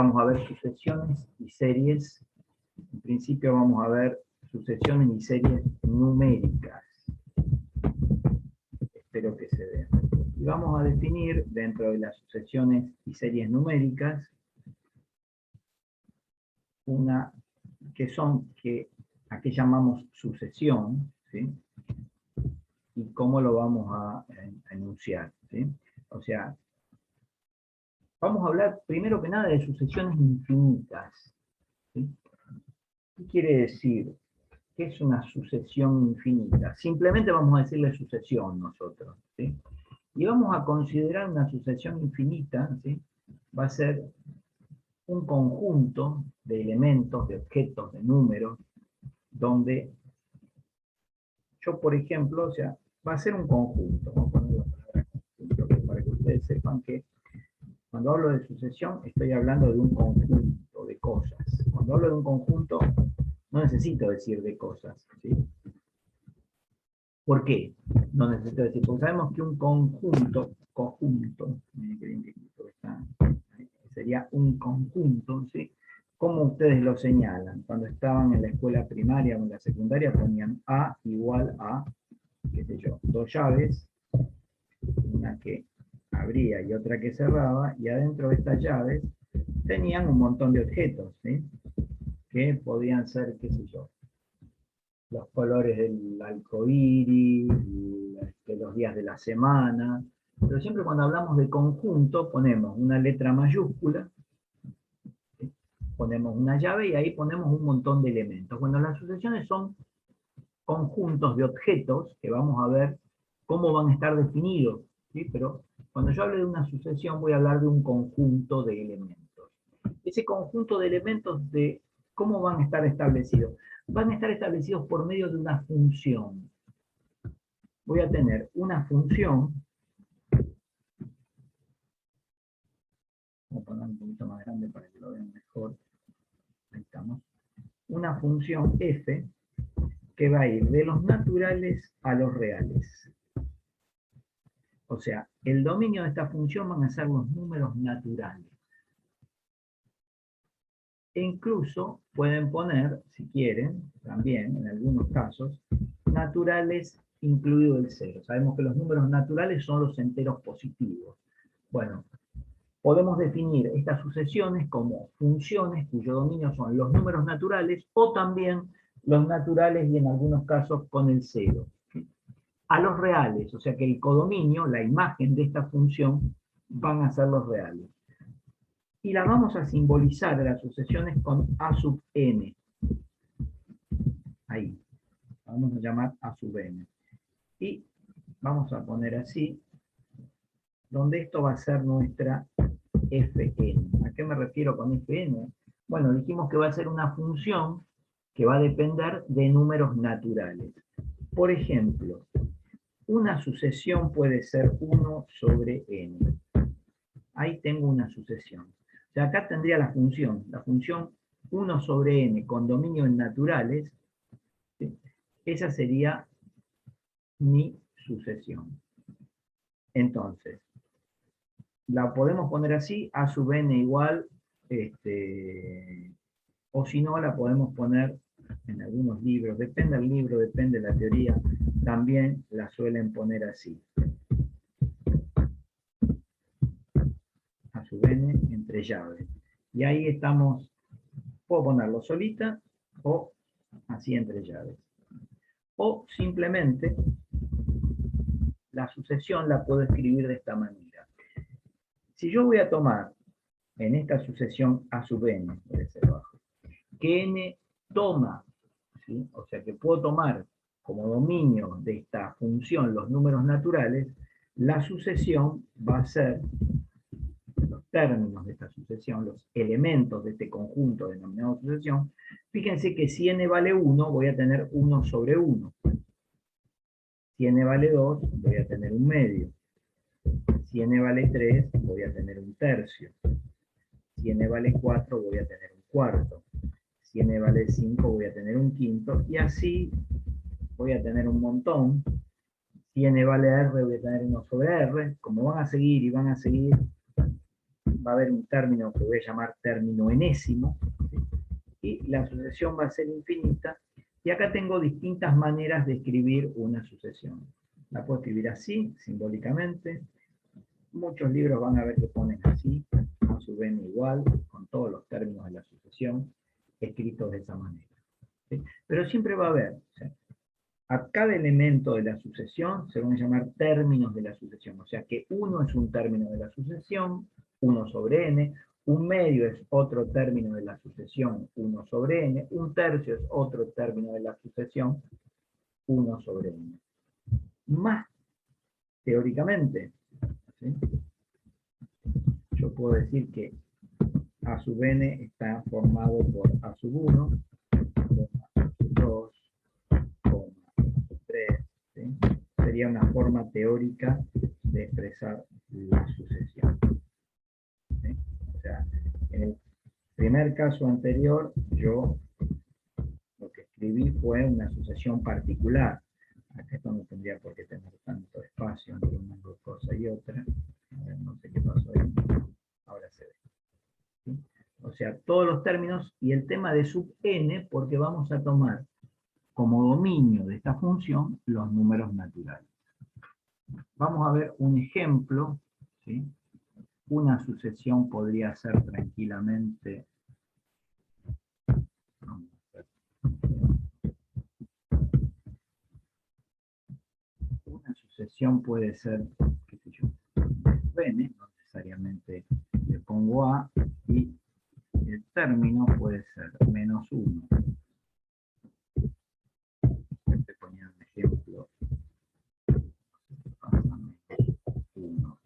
Vamos a ver sucesiones y series. En principio vamos a ver sucesiones y series numéricas. Espero que se vean. Y vamos a definir dentro de las sucesiones y series numéricas una a qué llamamos sucesión, ¿sí? Y cómo lo vamos a enunciar, ¿sí? O sea, vamos a hablar primero que nada de sucesiones infinitas, ¿sí? ¿Qué quiere decir? ¿Qué es una sucesión infinita? Simplemente vamos a decirle sucesión nosotros, ¿sí? Y vamos a considerar una sucesión infinita, ¿sí? Va a ser un conjunto de elementos, de objetos, de números, donde yo, por ejemplo, o sea, va a ser un conjunto. Vamos a poner la palabra conjunto para que ustedes sepan que cuando hablo de sucesión estoy hablando de un conjunto de cosas. Cuando hablo de un conjunto no necesito decir de cosas, ¿sí? ¿Por qué? No necesito decir, porque sabemos que un conjunto, sería un conjunto, ¿sí? Como ustedes lo señalan, cuando estaban en la escuela primaria o en la secundaria ponían A igual a, qué sé yo, dos llaves, una que abría y otra que cerraba, y adentro de estas llaves tenían un montón de objetos, ¿sí? Que podían ser, qué sé yo, los colores del arco iris, los días de la semana, pero siempre cuando hablamos de conjunto ponemos una letra mayúscula, ¿sí? Ponemos una llave y ahí ponemos un montón de elementos. Bueno, las sucesiones son conjuntos de objetos que vamos a ver cómo van a estar definidos, ¿sí? Pero cuando yo hable de una sucesión voy a hablar de un conjunto de elementos. Ese conjunto de elementos, ¿cómo van a estar establecidos? Van a estar establecidos por medio de una función. Voy a tener una función, voy a poner un poquito más grande para que lo vean mejor, ahí estamos, una función f que va a ir de los naturales a los reales. O sea, el dominio de esta función van a ser los números naturales. E incluso pueden poner, si quieren, también en algunos casos, naturales incluido el cero. Sabemos que los números naturales son los enteros positivos. Bueno, podemos definir estas sucesiones como funciones cuyo dominio son los números naturales o también los naturales y en algunos casos con el cero. A los reales, o sea que el codominio, la imagen de esta función, van a ser los reales. Y la vamos a simbolizar a las sucesiones con A sub n. Ahí. La vamos a llamar A sub n. Y vamos a poner así, donde esto va a ser nuestra Fn. ¿A qué me refiero con Fn? Bueno, dijimos que va a ser una función que va a depender de números naturales. Por ejemplo, una sucesión puede ser 1 sobre n. Ahí tengo una sucesión. O sea, acá tendría la función 1 sobre n con dominio en naturales, ¿sí? Esa sería mi sucesión. Entonces, la podemos poner así, a sub n igual, o si no, la podemos poner en algunos libros, depende del libro, depende de la teoría, también la suelen poner así. A sub n entre llaves. Y ahí estamos, puedo ponerlo solita o así entre llaves. O simplemente la sucesión la puedo escribir de esta manera. Si yo voy a tomar en esta sucesión a sub n, puede ser abajo, que n toma, ¿sí? O sea que puedo tomar como dominio de esta función los números naturales, la sucesión va a ser los términos de esta sucesión, los elementos de este conjunto denominado sucesión. Fíjense que si n vale 1, voy a tener 1 sobre 1. Si n vale 2, voy a tener un medio. Si n vale 3, voy a tener un tercio. Si n vale 4, voy a tener un cuarto. Si n vale 5, voy a tener un quinto. Y así voy a tener un montón. Si n vale r, voy a tener 1 sobre r. Como van a seguir y van a seguir, va a haber un término que voy a llamar término enésimo, ¿sí? Y la sucesión va a ser infinita, y acá tengo distintas maneras de escribir una sucesión. La puedo escribir así, simbólicamente. Muchos libros van a ver que ponen así, a su n igual, con todos los términos de la sucesión, escritos de esa manera, ¿sí? Pero siempre va a haber, ¿sí? A cada elemento de la sucesión se van a llamar términos de la sucesión, o sea que uno es un término de la sucesión, 1 sobre n, un medio es otro término de la sucesión, 1 sobre n, un tercio es otro término de la sucesión, 1 sobre n. Más teóricamente, ¿sí? Yo puedo decir que a sub n está formado por a sub 1, a sub 2, a sub 3, ¿sí? Sería una forma teórica de expresar la sucesión, ¿sí? O sea, en el primer caso anterior, yo lo que escribí fue una sucesión particular. Acá esto no tendría por qué tener tanto espacio entre una cosa y otra. A ver, no sé qué pasó ahí. Ahora se ve, ¿sí? O sea, todos los términos y el tema de sub n, porque vamos a tomar como dominio de esta función los números naturales. Vamos a ver un ejemplo, ¿sí? Una sucesión podría ser tranquilamente... Una sucesión puede ser, qué sé yo, n, no necesariamente le pongo a, y el término puede ser menos 1. Estoy poniendo un ejemplo. Pasa menos 1.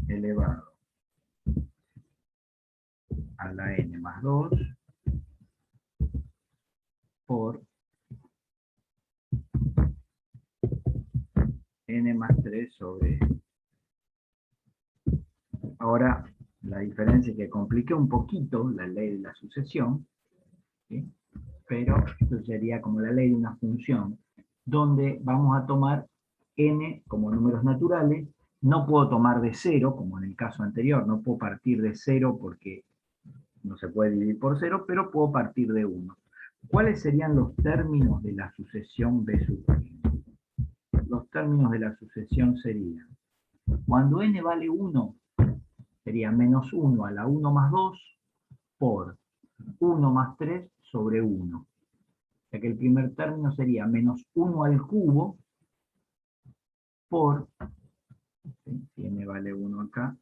Elevado a la n más 2 por n más 3 sobre n. Ahora, la diferencia es que compliqué un poquito la ley de la sucesión, ¿sí? Pero esto sería como la ley de una función, donde vamos a tomar n como números naturales. No puedo tomar de 0, como en el caso anterior, no puedo partir de 0 porque no se puede dividir por 0, pero puedo partir de 1. ¿Cuáles serían los términos de la sucesión B sub n? Los términos de la sucesión serían, cuando n vale 1, sería menos 1 a la 1 más 2 por 1 más 3 sobre 1. O sea que el primer término sería menos 1 al cubo por, ¿sí? Si n vale 1 acá,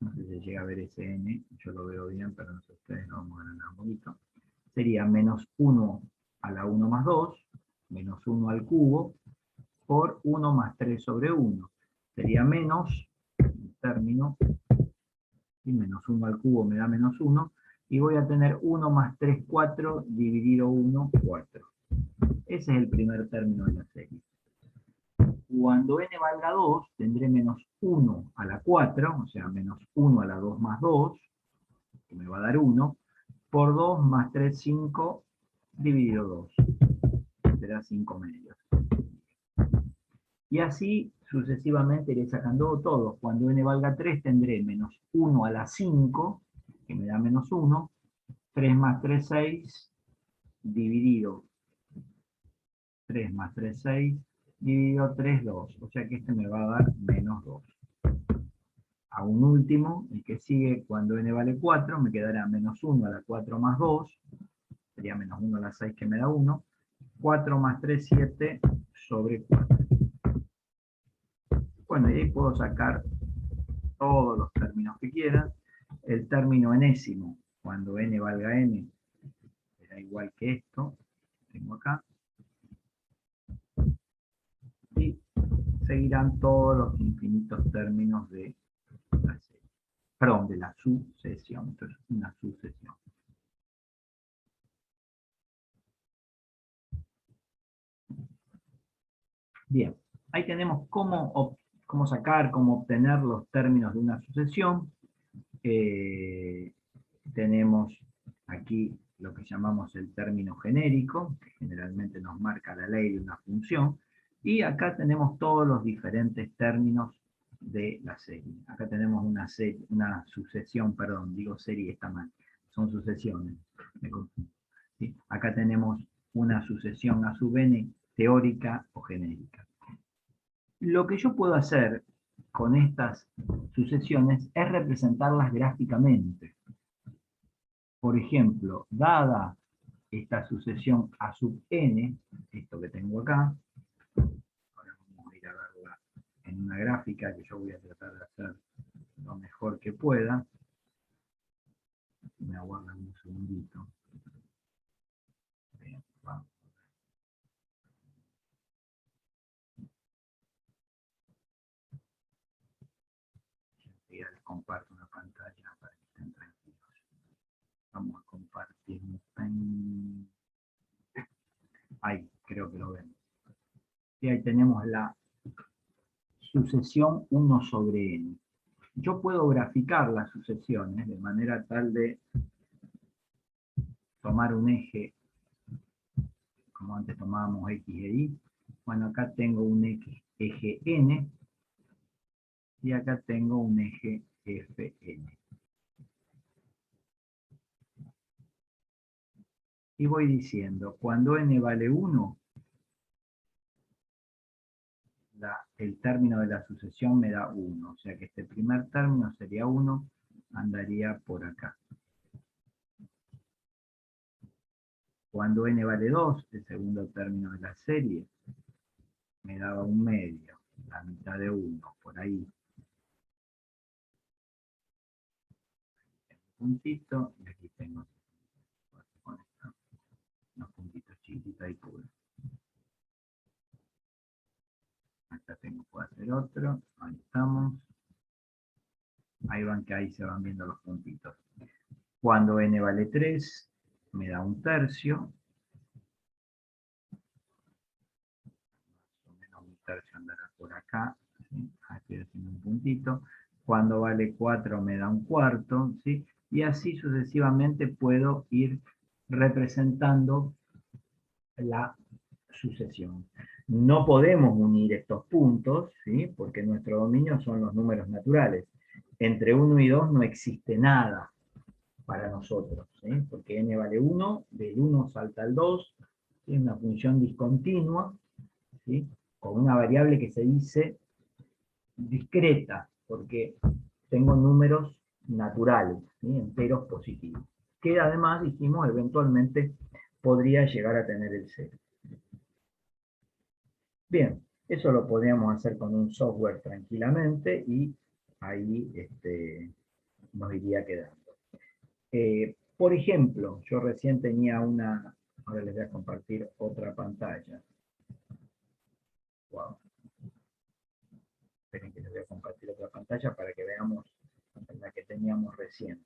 no sé si llega a ver ese n, yo lo veo bien, pero no sé ustedes, lo vamos a ganar un poquito. Sería menos 1 a la 1 más 2, menos 1 al cubo, por 1 más 3 sobre 1. Sería menos, el término, y menos 1 al cubo me da menos 1, y voy a tener 1 más 3, 4, dividido 1, 4. Ese es el primer término de la serie. Cuando n valga 2, tendré menos 1 a la 4, o sea, menos 1 a la 2 más 2, que me va a dar 1, por 2 más 3, 5, dividido 2. Será 5 medios. Y así sucesivamente iré sacando todos. Cuando n valga 3, tendré menos 1 a la 5, que me da menos 1, 3 más 3, 6, dividido 3 más 3, 6, dividido 3, 2. O sea que este me va a dar menos 2. A un último, el que sigue cuando n vale 4, me quedará menos 1 a la 4 más 2, sería menos 1 a la 6 que me da 1, 4 más 3, 7 sobre 4. Bueno, y ahí puedo sacar todos los términos que quieran. El término enésimo, cuando n valga n, será igual que esto, tengo acá. Y seguirán todos los infinitos términos de la serie. Perdón, de la sucesión. Entonces, una sucesión. Bien, ahí tenemos cómo sacar, cómo obtener los términos de una sucesión. Tenemos aquí lo que llamamos el término genérico, que generalmente nos marca la ley de una función, y acá tenemos todos los diferentes términos de la serie. Acá tenemos una sucesión, perdón, digo serie está mal, son sucesiones, me confundo. ¿Sí? Acá tenemos una sucesión a sub n teórica o genérica. Lo que yo puedo hacer con estas sucesiones es representarlas gráficamente. Por ejemplo, dada esta sucesión a sub n, esto que tengo acá, ahora vamos a ir a verla en una gráfica que yo voy a tratar de hacer lo mejor que pueda. Me aguardan un segundito. Bien, vamos. Ya les comparto una pantalla para que estén tranquilos. Vamos a compartir. Ahí, creo que lo ven. Y ahí tenemos la sucesión 1 sobre n. Yo puedo graficar las sucesiones de manera tal de tomar un eje, como antes tomábamos x e y. Bueno, acá tengo un eje n y acá tengo un eje fn. Y voy diciendo, cuando n vale 1, el término de la sucesión me da 1. O sea que este primer término sería 1, andaría por acá. Cuando n vale 2, el segundo término de la serie, me daba un medio, la mitad de 1, por ahí. Un puntito, y aquí tengo unos puntitos chiquitos y puros. Acá tengo que hacer otro, ahí estamos. Ahí van que ahí se van viendo los puntitos. Cuando n vale 3, me da un tercio. Más o menos un tercio andará por acá. ¿Sí? Aquí estoy haciendo un puntito. Cuando vale 4 me da un cuarto. ¿Sí? Y así sucesivamente puedo ir representando la sucesión. No podemos unir estos puntos, ¿sí? Porque nuestro dominio son los números naturales. Entre 1 y 2 no existe nada para nosotros, ¿sí? Porque n vale 1, del 1 salta al 2, es una función discontinua, ¿sí? Con una variable que se dice discreta, porque tengo números naturales, ¿sí? Enteros positivos, que además, dijimos, eventualmente podría llegar a tener el 0. Bien, eso lo podríamos hacer con un software tranquilamente y ahí nos iría quedando. Por ejemplo, yo recién tenía una, ahora les voy a compartir otra pantalla. Wow. Esperen que les voy a compartir otra pantalla para que veamos la que teníamos recién.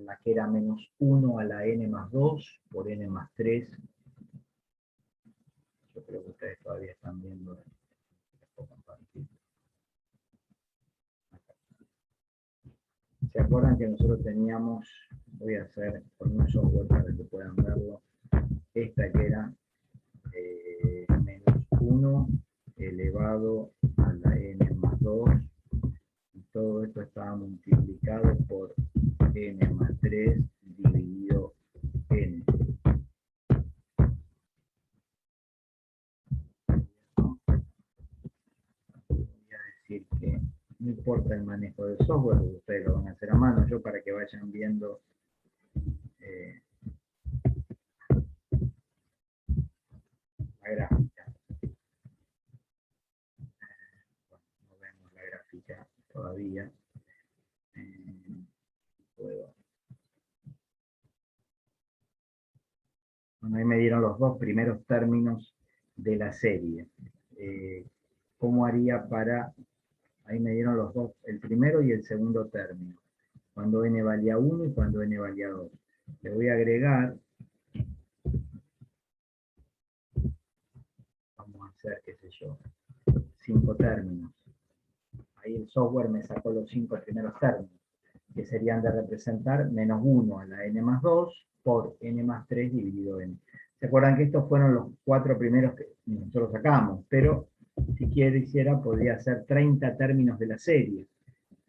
La que era menos 1 a la n más 2 por n más 3. Yo creo que ustedes todavía están viendo. Les puedo compartir. ¿Se acuerdan que nosotros teníamos, voy a hacer con un software para que puedan verlo, esta que era menos 1 elevado a la n más 2, y todo esto estaba multiplicado por n más 3 dividido n. Voy a decir que no importa el manejo del software, porque ustedes lo van a hacer a mano, yo para que vayan viendo la gráfica. Bueno, no vemos la gráfica todavía. Puedo. Bueno, ahí me dieron los dos primeros términos de la serie. ¿Cómo haría para...? Ahí me dieron los dos, el primero y el segundo término. Cuando n valía 1 y cuando n valía 2. Le voy a agregar... Vamos a hacer, qué sé yo, 5 términos. Ahí el software me sacó los 5 primeros términos. que serían de representar menos 1 a la n más 2 por n más 3 dividido n. ¿Se acuerdan que estos fueron los 4 primeros que nosotros sacamos? Pero si quisiera, podría ser 30 términos de la serie.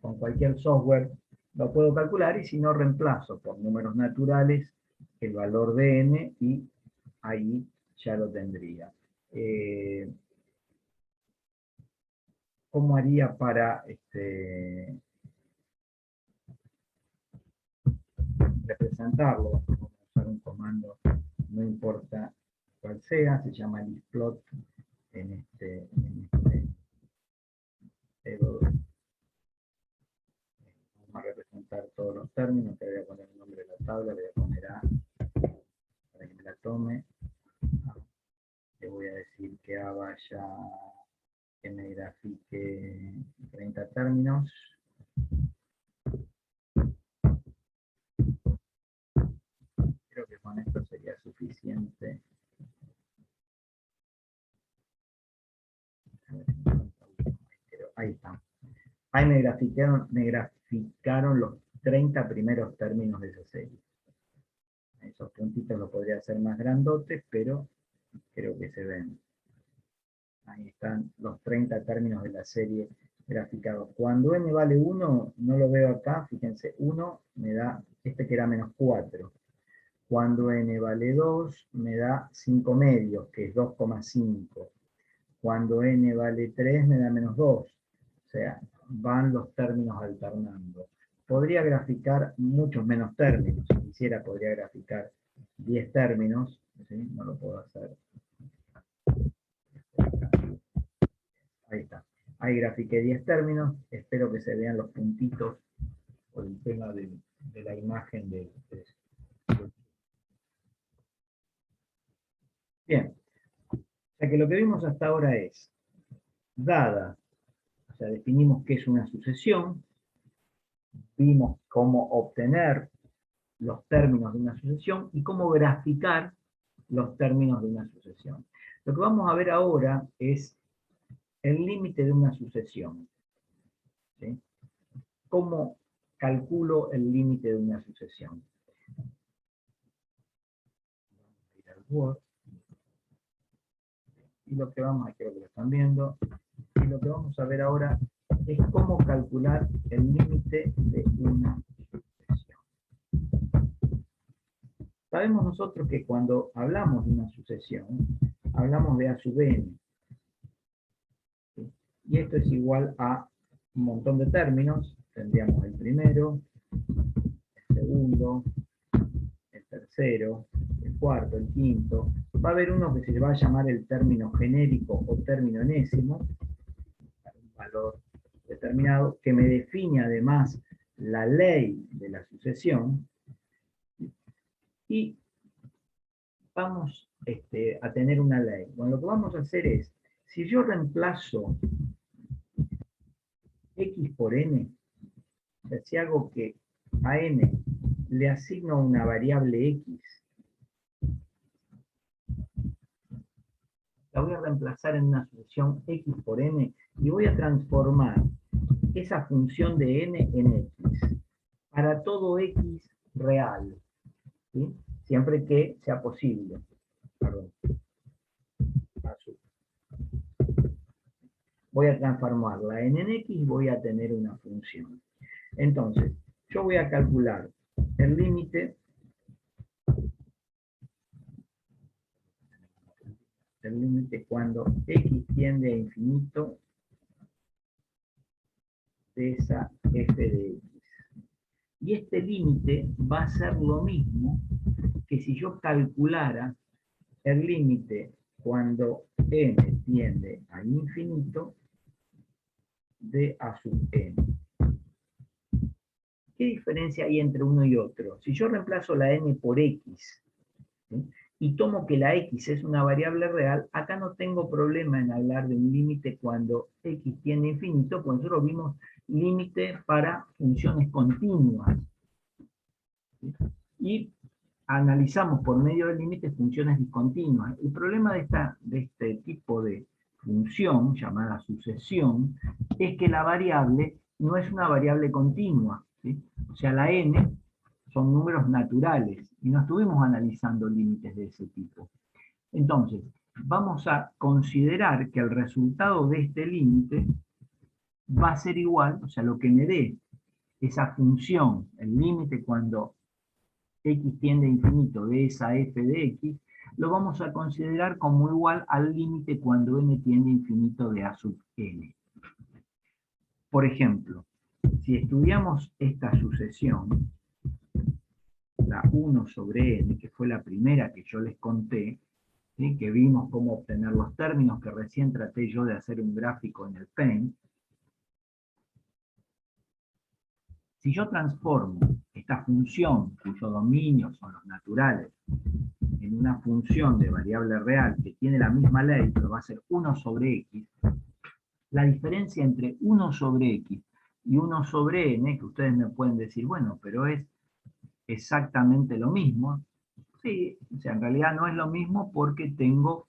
Con cualquier software lo puedo calcular, y si no, reemplazo por números naturales el valor de n, y ahí ya lo tendría. ¿Cómo haría para representarlo? Vamos a usar un comando, no importa cuál sea, se llama listplot en vamos a representar todos los términos. Le voy a poner el nombre de la tabla, le voy a poner A para que me la tome. Le voy a decir que A vaya, que me grafique 30 términos. Creo que con esto sería suficiente. Ahí está. Ahí me graficaron los 30 primeros términos de esa serie. Esos puntitos los podría hacer más grandotes, pero creo que se ven. Ahí están los 30 términos de la serie graficados. Cuando n vale 1, no lo veo acá, fíjense, 1 me da, que era menos 4. Cuando n vale 2, me da 5 medios, que es 2,5. Cuando n vale 3, me da menos 2. O sea, van los términos alternando. Podría graficar muchos menos términos. Si quisiera, podría graficar 10 términos. ¿Sí? No lo puedo hacer. Ahí está. Ahí grafiqué 10 términos. Espero que se vean los puntitos por el tema de la imagen de. Bien. O sea que lo que vimos hasta ahora es, dada, o sea, definimos qué es una sucesión, vimos cómo obtener los términos de una sucesión y cómo graficar los términos de una sucesión. Lo que vamos a ver ahora es el límite de una sucesión. ¿Sí? ¿Cómo calculo el límite de una sucesión? Vamos a ir al Word. Y lo que vamos a, creo que lo están viendo, y lo que vamos a ver ahora es cómo calcular el límite de una sucesión. Sabemos nosotros que cuando hablamos de una sucesión, hablamos de A sub n. ¿Sí? Y esto es igual a un montón de términos. Tendríamos el primero, el segundo, el tercero, el cuarto, el quinto. Va a haber uno que se le va a llamar el término genérico o término enésimo, un valor determinado, que me define además la ley de la sucesión. Y vamos a tener una ley. Bueno, lo que vamos a hacer es, si yo reemplazo x por n, o sea, si hago que a n le asigno una variable x, la voy a reemplazar en una sucesión x por n, y voy a transformar esa función de n en x, para todo x real, ¿sí? Siempre que sea posible. Perdón. Voy a transformar la n en x y voy a tener una función. Entonces, yo voy a calcular el límite cuando x tiende a infinito de esa f de x. Y este límite va a ser lo mismo que si yo calculara el límite cuando n tiende a infinito de a sub n. ¿Qué diferencia hay entre uno y otro? Si yo reemplazo la n por x, ¿sí? Y tomo que la x es una variable real, acá no tengo problema en hablar de un límite cuando x tiende a infinito, pues nosotros vimos límite para funciones continuas. ¿Sí? Y analizamos por medio del límite funciones discontinuas. El problema de este tipo de función, llamada sucesión, es que la variable no es una variable continua. ¿sí? O sea, la n son números naturales y no estuvimos analizando límites de ese tipo. Entonces, vamos a considerar que el resultado de este límite va a ser igual, o sea, lo que me dé esa función, el límite cuando x tiende a infinito de esa f de x, lo vamos a considerar como igual al límite cuando n tiende a infinito de a sub n. Por ejemplo, si estudiamos esta sucesión, la 1 sobre n, que fue la primera que yo les conté, ¿sí? Que vimos cómo obtener los términos, que recién traté yo de hacer un gráfico en el Paint. Si yo transformo esta función, cuyo dominio son los naturales, en una función de variable real que tiene la misma ley, pero va a ser 1 sobre x, la diferencia entre 1 sobre x y 1 sobre n, que ustedes me pueden decir, bueno, pero es exactamente lo mismo. Sí, o sea, en realidad no es lo mismo porque tengo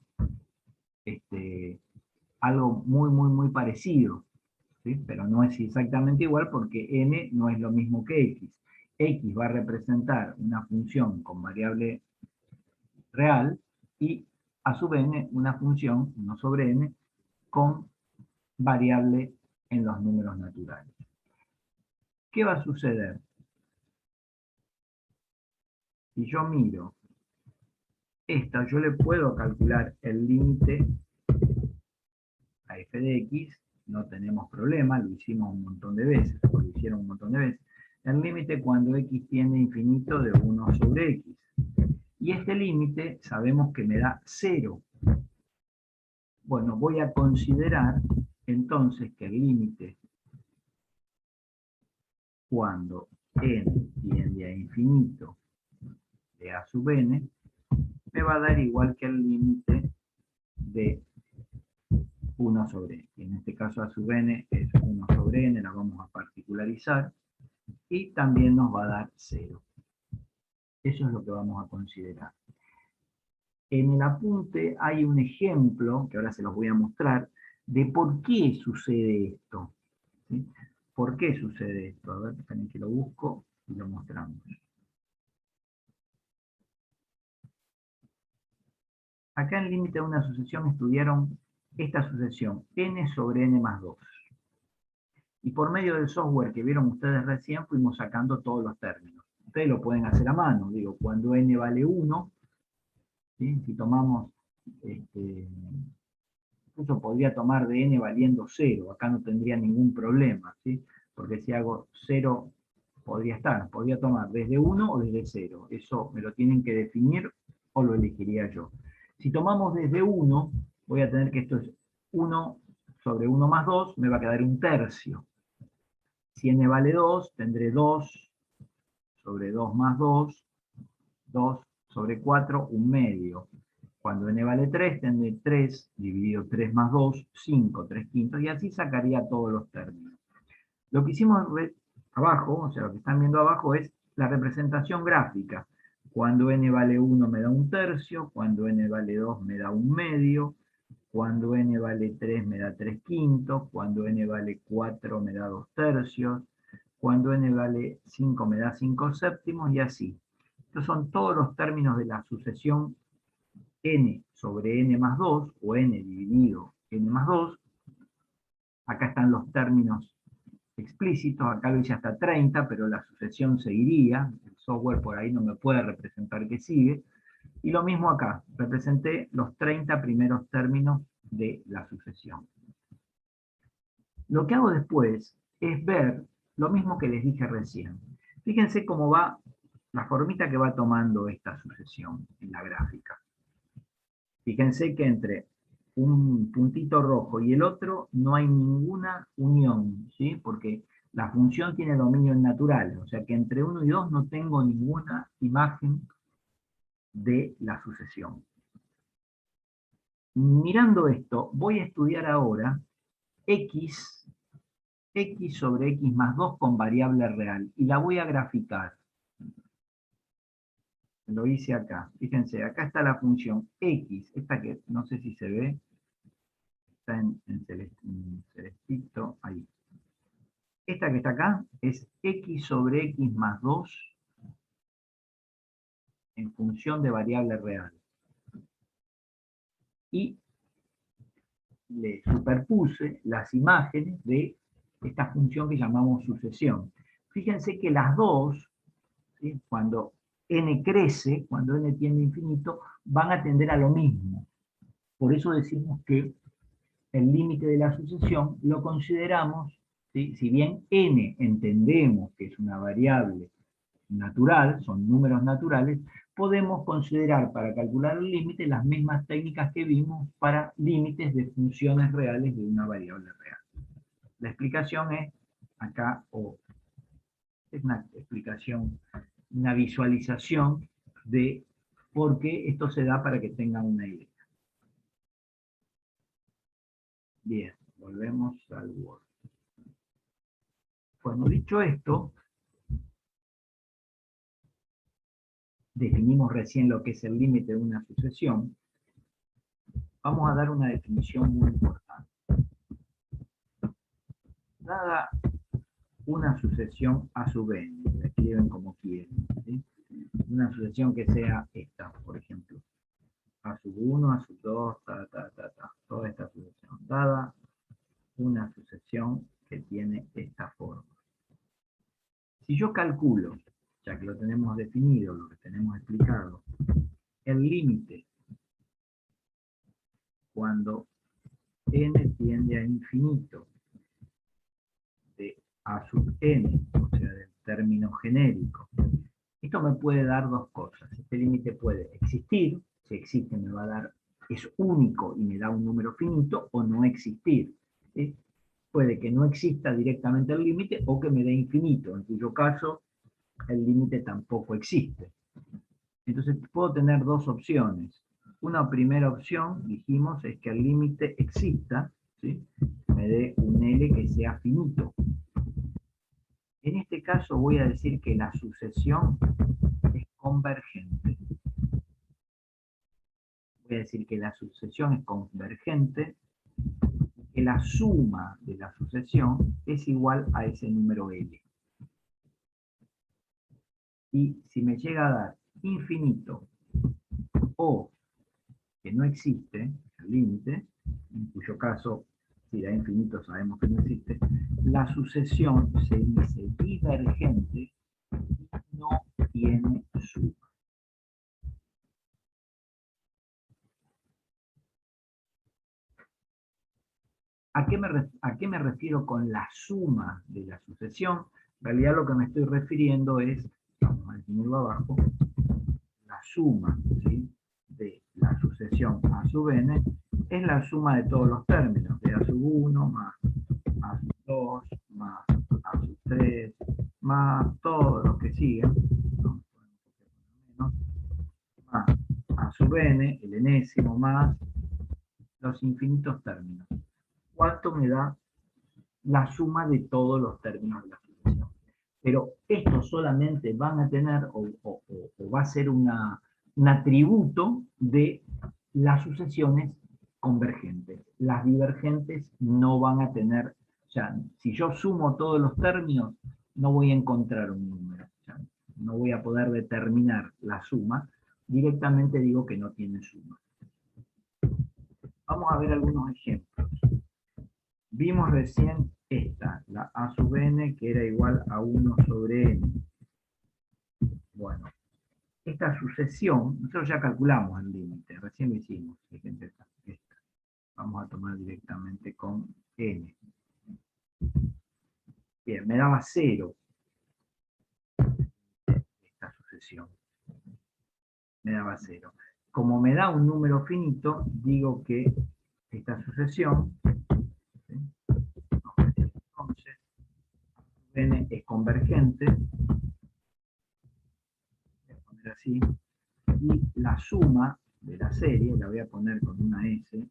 algo muy parecido, ¿sí? Pero no es exactamente igual porque n no es lo mismo que x. X va a representar una función con variable real y a su vez n una función, 1 sobre n, con variable en los números naturales. ¿Qué va a suceder? Si yo miro esta, yo le puedo calcular el límite a f de x, no tenemos problema, lo hicimos un montón de veces, o lo hicieron un montón de veces. El límite cuando x tiende a infinito de 1 sobre x. Y este límite sabemos que me da 0. Bueno, voy a considerar entonces que el límite cuando n tiende a infinito de a sub n me va a dar igual que el límite de 1 sobre n. En este caso a sub n es 1 sobre n, la vamos a particularizar, y también nos va a dar 0. Eso es lo que vamos a considerar. En el apunte hay un ejemplo, que ahora se los voy a mostrar, de por qué sucede esto. ¿Sí? ¿Por qué sucede esto? A ver, esperen que lo busco y lo mostramos. Acá en el límite de una sucesión estudiaron esta sucesión, n sobre n más 2. Y por medio del software que vieron ustedes recién, fuimos sacando todos los términos. Ustedes lo pueden hacer a mano, digo, cuando n vale 1, ¿sí? Si tomamos, incluso podría tomar de n valiendo 0, acá no tendría ningún problema, ¿sí? Porque si hago 0, podría tomar desde 1 o desde 0, eso me lo tienen que definir o lo elegiría yo. Si tomamos desde 1, voy a tener que esto es 1 sobre 1 más 2, me va a quedar un tercio. Si n vale 2, tendré 2 sobre 2 más 2, 2 sobre 4, un medio. Cuando n vale 3, tendré 3 dividido 3 más 2, 5, 3 quintos, y así sacaría todos los términos. Lo que hicimos abajo, o sea, lo que están viendo abajo es la representación gráfica. Cuando n vale 1 me da un tercio, cuando n vale 2 me da un medio, cuando n vale 3 me da 3 quintos, cuando n vale 4 me da 2 tercios, cuando n vale 5 me da 5 séptimos, y así. Estos son todos los términos de la sucesión n sobre n más 2, o n dividido n más 2. Acá están los términos explícitos, acá lo hice hasta 30, pero la sucesión seguiría, el software por ahí no me puede representar que sigue, y lo mismo acá, representé los 30 primeros términos de la sucesión. Lo que hago después es ver lo mismo que les dije recién. Fíjense cómo va la formita que va tomando esta sucesión en la gráfica. Fíjense que entre un puntito rojo y el otro no hay ninguna unión, ¿sí? Porque la función tiene dominio en naturales, o sea que entre 1 y 2 no tengo ninguna imagen de la sucesión. Mirando esto, voy a estudiar ahora x sobre x más 2 con variable real, y la voy a graficar. Lo hice acá. Fíjense, acá está la función x, esta que no sé si se ve, está en celestito, ahí. Esta que está acá es x sobre x más 2 en función de variable real. Y le superpuse las imágenes de esta función que llamamos sucesión. Fíjense que las dos, ¿sí?, cuando n crece, cuando n tiende a infinito, van a tender a lo mismo. Por eso decimos que el límite de la sucesión lo consideramos, ¿sí?, si bien n entendemos que es una variable natural, son números naturales, podemos considerar para calcular el límite las mismas técnicas que vimos para límites de funciones reales de una variable real. La explicación es acá, o es una explicación, una visualización de por qué esto se da para que tengan una idea. Bien, volvemos al Word. Bueno, dicho esto, definimos recién lo que es el límite de una sucesión. Vamos a dar una definición muy importante. Dada una sucesión a su vez, la escriben como quieren, ¿sí? Una sucesión que sea esta, por ejemplo, a sub 1, a sub 2, toda esta sucesión, dada una sucesión que tiene esta forma. Si yo calculo, ya que lo tenemos definido, lo que tenemos explicado, el límite cuando n tiende a infinito de a sub n, o sea, del término genérico, esto me puede dar dos cosas. Este límite puede existir, si existe me va a dar, es único y me da un número finito, o no existir, ¿sí? Puede que no exista directamente el límite o que me dé infinito, en cuyo caso el límite tampoco existe. Entonces puedo tener dos opciones. Una primera opción, dijimos, es que el límite exista, ¿sí?, me dé un L que sea finito. En este caso voy a decir que la sucesión es convergente. Voy a decir que la sucesión es convergente, que la suma de la sucesión es igual a ese número L. Y si me llega a dar infinito o que no existe, el límite, en cuyo caso, si da infinito sabemos que no existe, la sucesión se dice divergente y no tiene suma. ¿A qué me refiero con la suma de la sucesión? En realidad lo que me estoy refiriendo es, vamos a definirlo abajo, la suma, ¿sí?, de la sucesión a sub n es la suma de todos los términos, de a sub 1 más a sub 2 más a sub 3 más todos los que siguen, ¿no?, más a sub n, el enésimo, más los infinitos términos. ¿Cuánto me da la suma de todos los términos de la sucesión? Pero estos solamente van a tener, o va a ser un atributo de las sucesiones convergentes. Las divergentes no van a tener, o sea, si yo sumo todos los términos, no voy a encontrar un número. O sea, no voy a poder determinar la suma, directamente digo que no tiene suma. Vamos a ver algunos ejemplos. Vimos recién esta, la a sub n, que era igual a 1 sobre n. Bueno, esta sucesión, nosotros ya calculamos el límite, recién lo hicimos. Fíjense esta. Vamos a tomar directamente con n. Bien, me daba 0 esta sucesión. Me daba 0. Como me da un número finito, digo que esta sucesión, ¿sí?, entonces, n es convergente, voy a poner así, y la suma de la serie, la voy a poner con una S,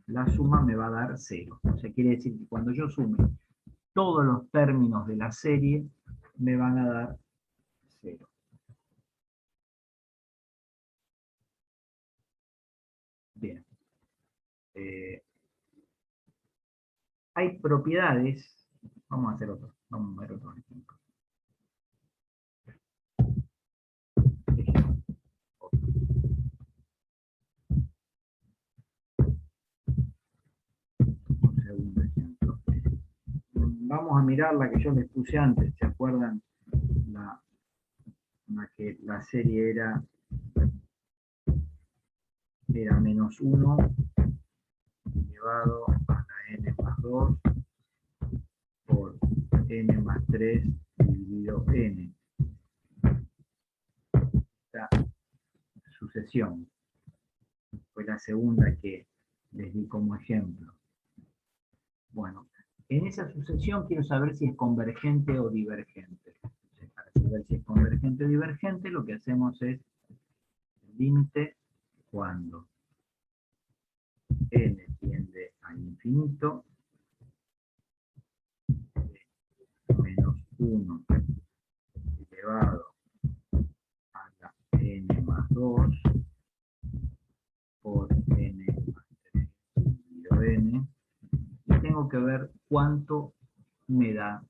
la suma me va a dar 0. O sea, quiere decir que cuando yo sume todos los términos de la serie, me van a dar 0. Bien. Hay propiedades, Vamos a hacer otro, vamos a ver otro ejemplo. Un segundo ejemplo. Vamos a mirar la que yo les puse antes, ¿se acuerdan? Que la serie era menos 1 elevado a la n más 2 por n más 3 dividido n. Esta sucesión fue la segunda que les di como ejemplo. Bueno, en esa sucesión quiero saber si es convergente o divergente. Entonces, para saber si es convergente o divergente, lo que hacemos es el límite cuando n tiende a infinito, menos 1 elevado a la n más 2 por n más 3 dividido n, y tengo que ver cuánto me da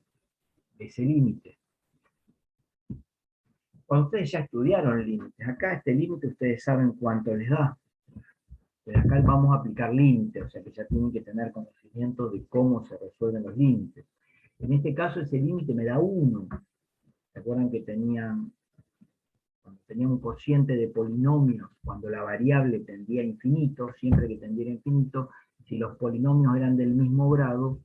ese límite. Cuando ustedes ya estudiaron límites, acá este límite ustedes saben cuánto les da. Pero acá vamos a aplicar límites, o sea que ya tienen que tener conocimiento de cómo se resuelven los límites. En este caso ese límite me da 1. ¿Se acuerdan que cuando tenía un cociente de polinomios, cuando la variable tendía a infinito, siempre que tendiera a infinito, si los polinomios eran del mismo grado,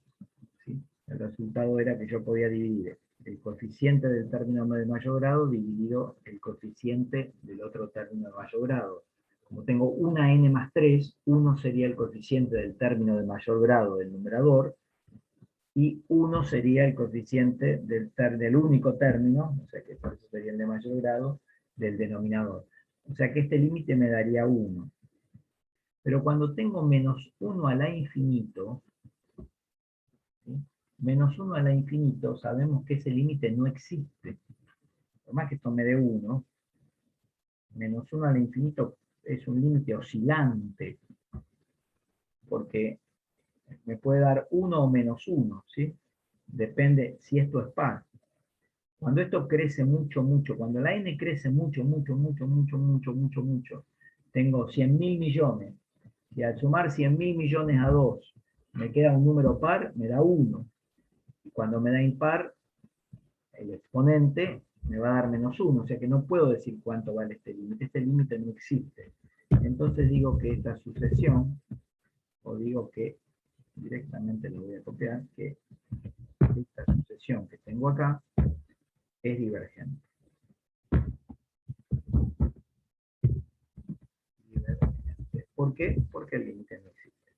¿sí? El resultado era que yo podía dividir el coeficiente del término de mayor grado dividido el coeficiente del otro término de mayor grado. Como tengo una n más 3, 1 sería el coeficiente del término de mayor grado del numerador, y 1 sería el coeficiente del único término, o sea que por eso sería el de mayor grado, del denominador. O sea que este límite me daría 1. Pero cuando tengo menos 1 a la infinito, ¿sí? Menos 1 a la infinito, sabemos que ese límite no existe. Por más que esto me dé 1, menos 1 al infinito es un límite oscilante, porque me puede dar 1 o menos 1, ¿sí? Depende si esto es par. Cuando esto crece mucho, mucho, cuando la n crece mucho, mucho, mucho, mucho, mucho, mucho, mucho, tengo 100.000 millones, y al sumar 100.000 millones a 2, me queda un número par, me da 1. Y cuando me da impar, el exponente me va a dar menos 1, o sea que no puedo decir cuánto vale este límite no existe. Entonces digo que esta sucesión, o digo que directamente lo voy a copiar, que esta sucesión que tengo acá es divergente. ¿Por qué? Porque el límite no existe.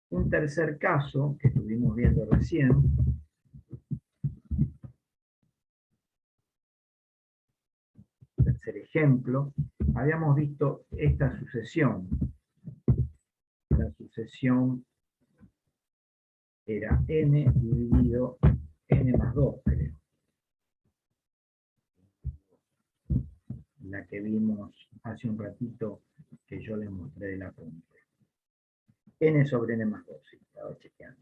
Un tercer caso que estuvimos viendo recién, tercer ejemplo, habíamos visto esta sucesión. La sucesión era n dividido n más 2, creo. La que vimos hace un ratito que yo les mostré de la punta. N sobre n más 2, sí, estaba chequeando.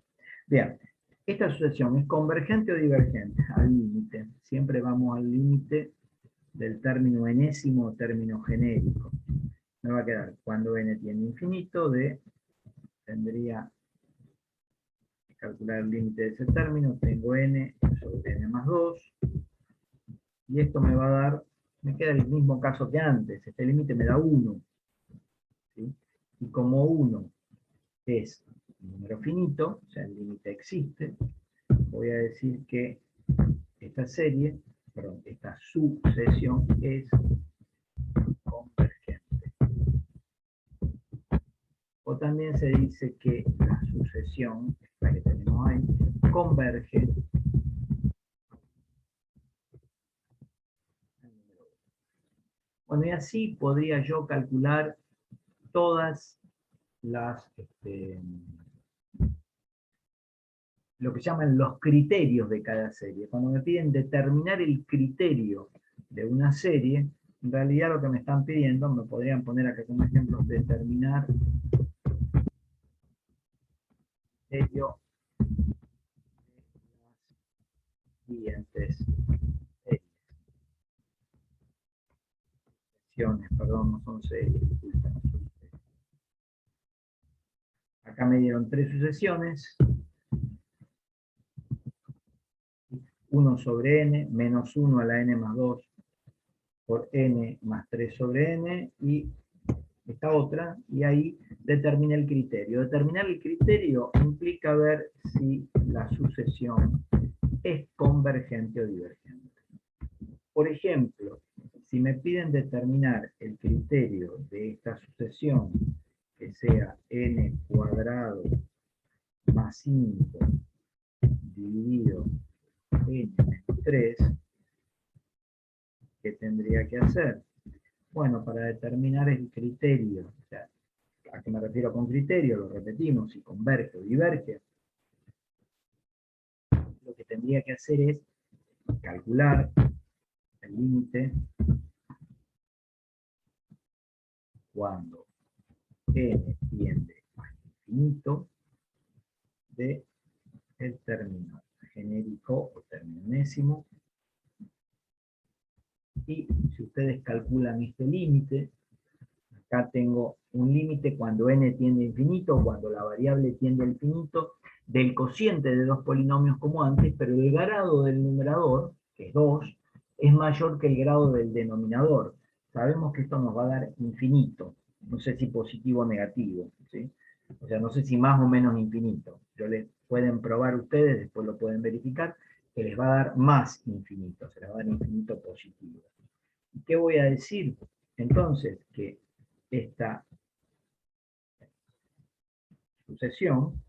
Bien, esta sucesión es convergente o divergente, al límite. Siempre vamos al límite del término enésimo o término genérico. Me va a quedar cuando n tiene infinito de, tendría que calcular el límite de ese término, tengo n sobre n más 2, y esto me va a dar, me queda el mismo caso que antes, este límite me da 1, ¿sí? Y como 1 es un número finito, o sea, el límite existe, voy a decir que esta serie, perdón, esta sucesión es convergente. O también se dice que la sucesión, la que tenemos ahí, converge al número 1. Bueno, y así podría yo calcular todas las, lo que llaman los criterios de cada serie. Cuando me piden determinar el criterio de una serie, en realidad lo que me están pidiendo, me podrían poner acá como ejemplo, determinar el criterio siguientes secciones, perdón, no son series, disculpen. Acá me dieron 3 sucesiones, 1 sobre n, menos 1 a la n más 2 por n más 3 sobre n, y esta otra, y ahí determiné el criterio. Determinar el criterio implica ver si la sucesión es convergente o divergente. Por ejemplo, si me piden determinar el criterio de esta sucesión, que sea n cuadrado más 5 dividido n menos 3, ¿qué tendría que hacer? Bueno, para determinar el criterio, o sea, ¿a qué me refiero con criterio? Lo repetimos, si converge o diverge, lo que tendría que hacer es calcular el límite cuando n tiende a infinito de el término genérico o término enésimo. Y si ustedes calculan este límite, acá tengo un límite cuando n tiende a infinito, cuando la variable tiende a infinito, del cociente de dos polinomios como antes, pero el grado del numerador, que es 2, es mayor que el grado del denominador. Sabemos que esto nos va a dar infinito, no sé si positivo o negativo, ¿sí? O sea, no sé si más o menos infinito. Pueden probar ustedes, después lo pueden verificar, que les va a dar más infinito, se les va a dar infinito positivo. ¿Qué voy a decir? Entonces, que esta sucesión,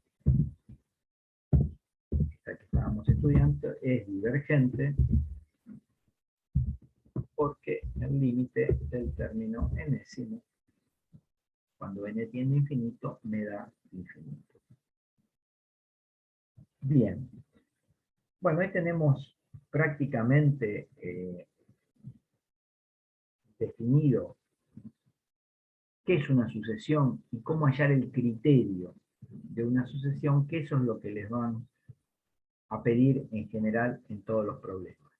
esta que estábamos estudiando, es divergente porque el límite del término enésimo, cuando n tiende a infinito, me da infinito. Bien. Bueno, ahí tenemos prácticamente definido qué es una sucesión y cómo hallar el criterio de una sucesión, que eso es lo que les van a pedir en general en todos los problemas.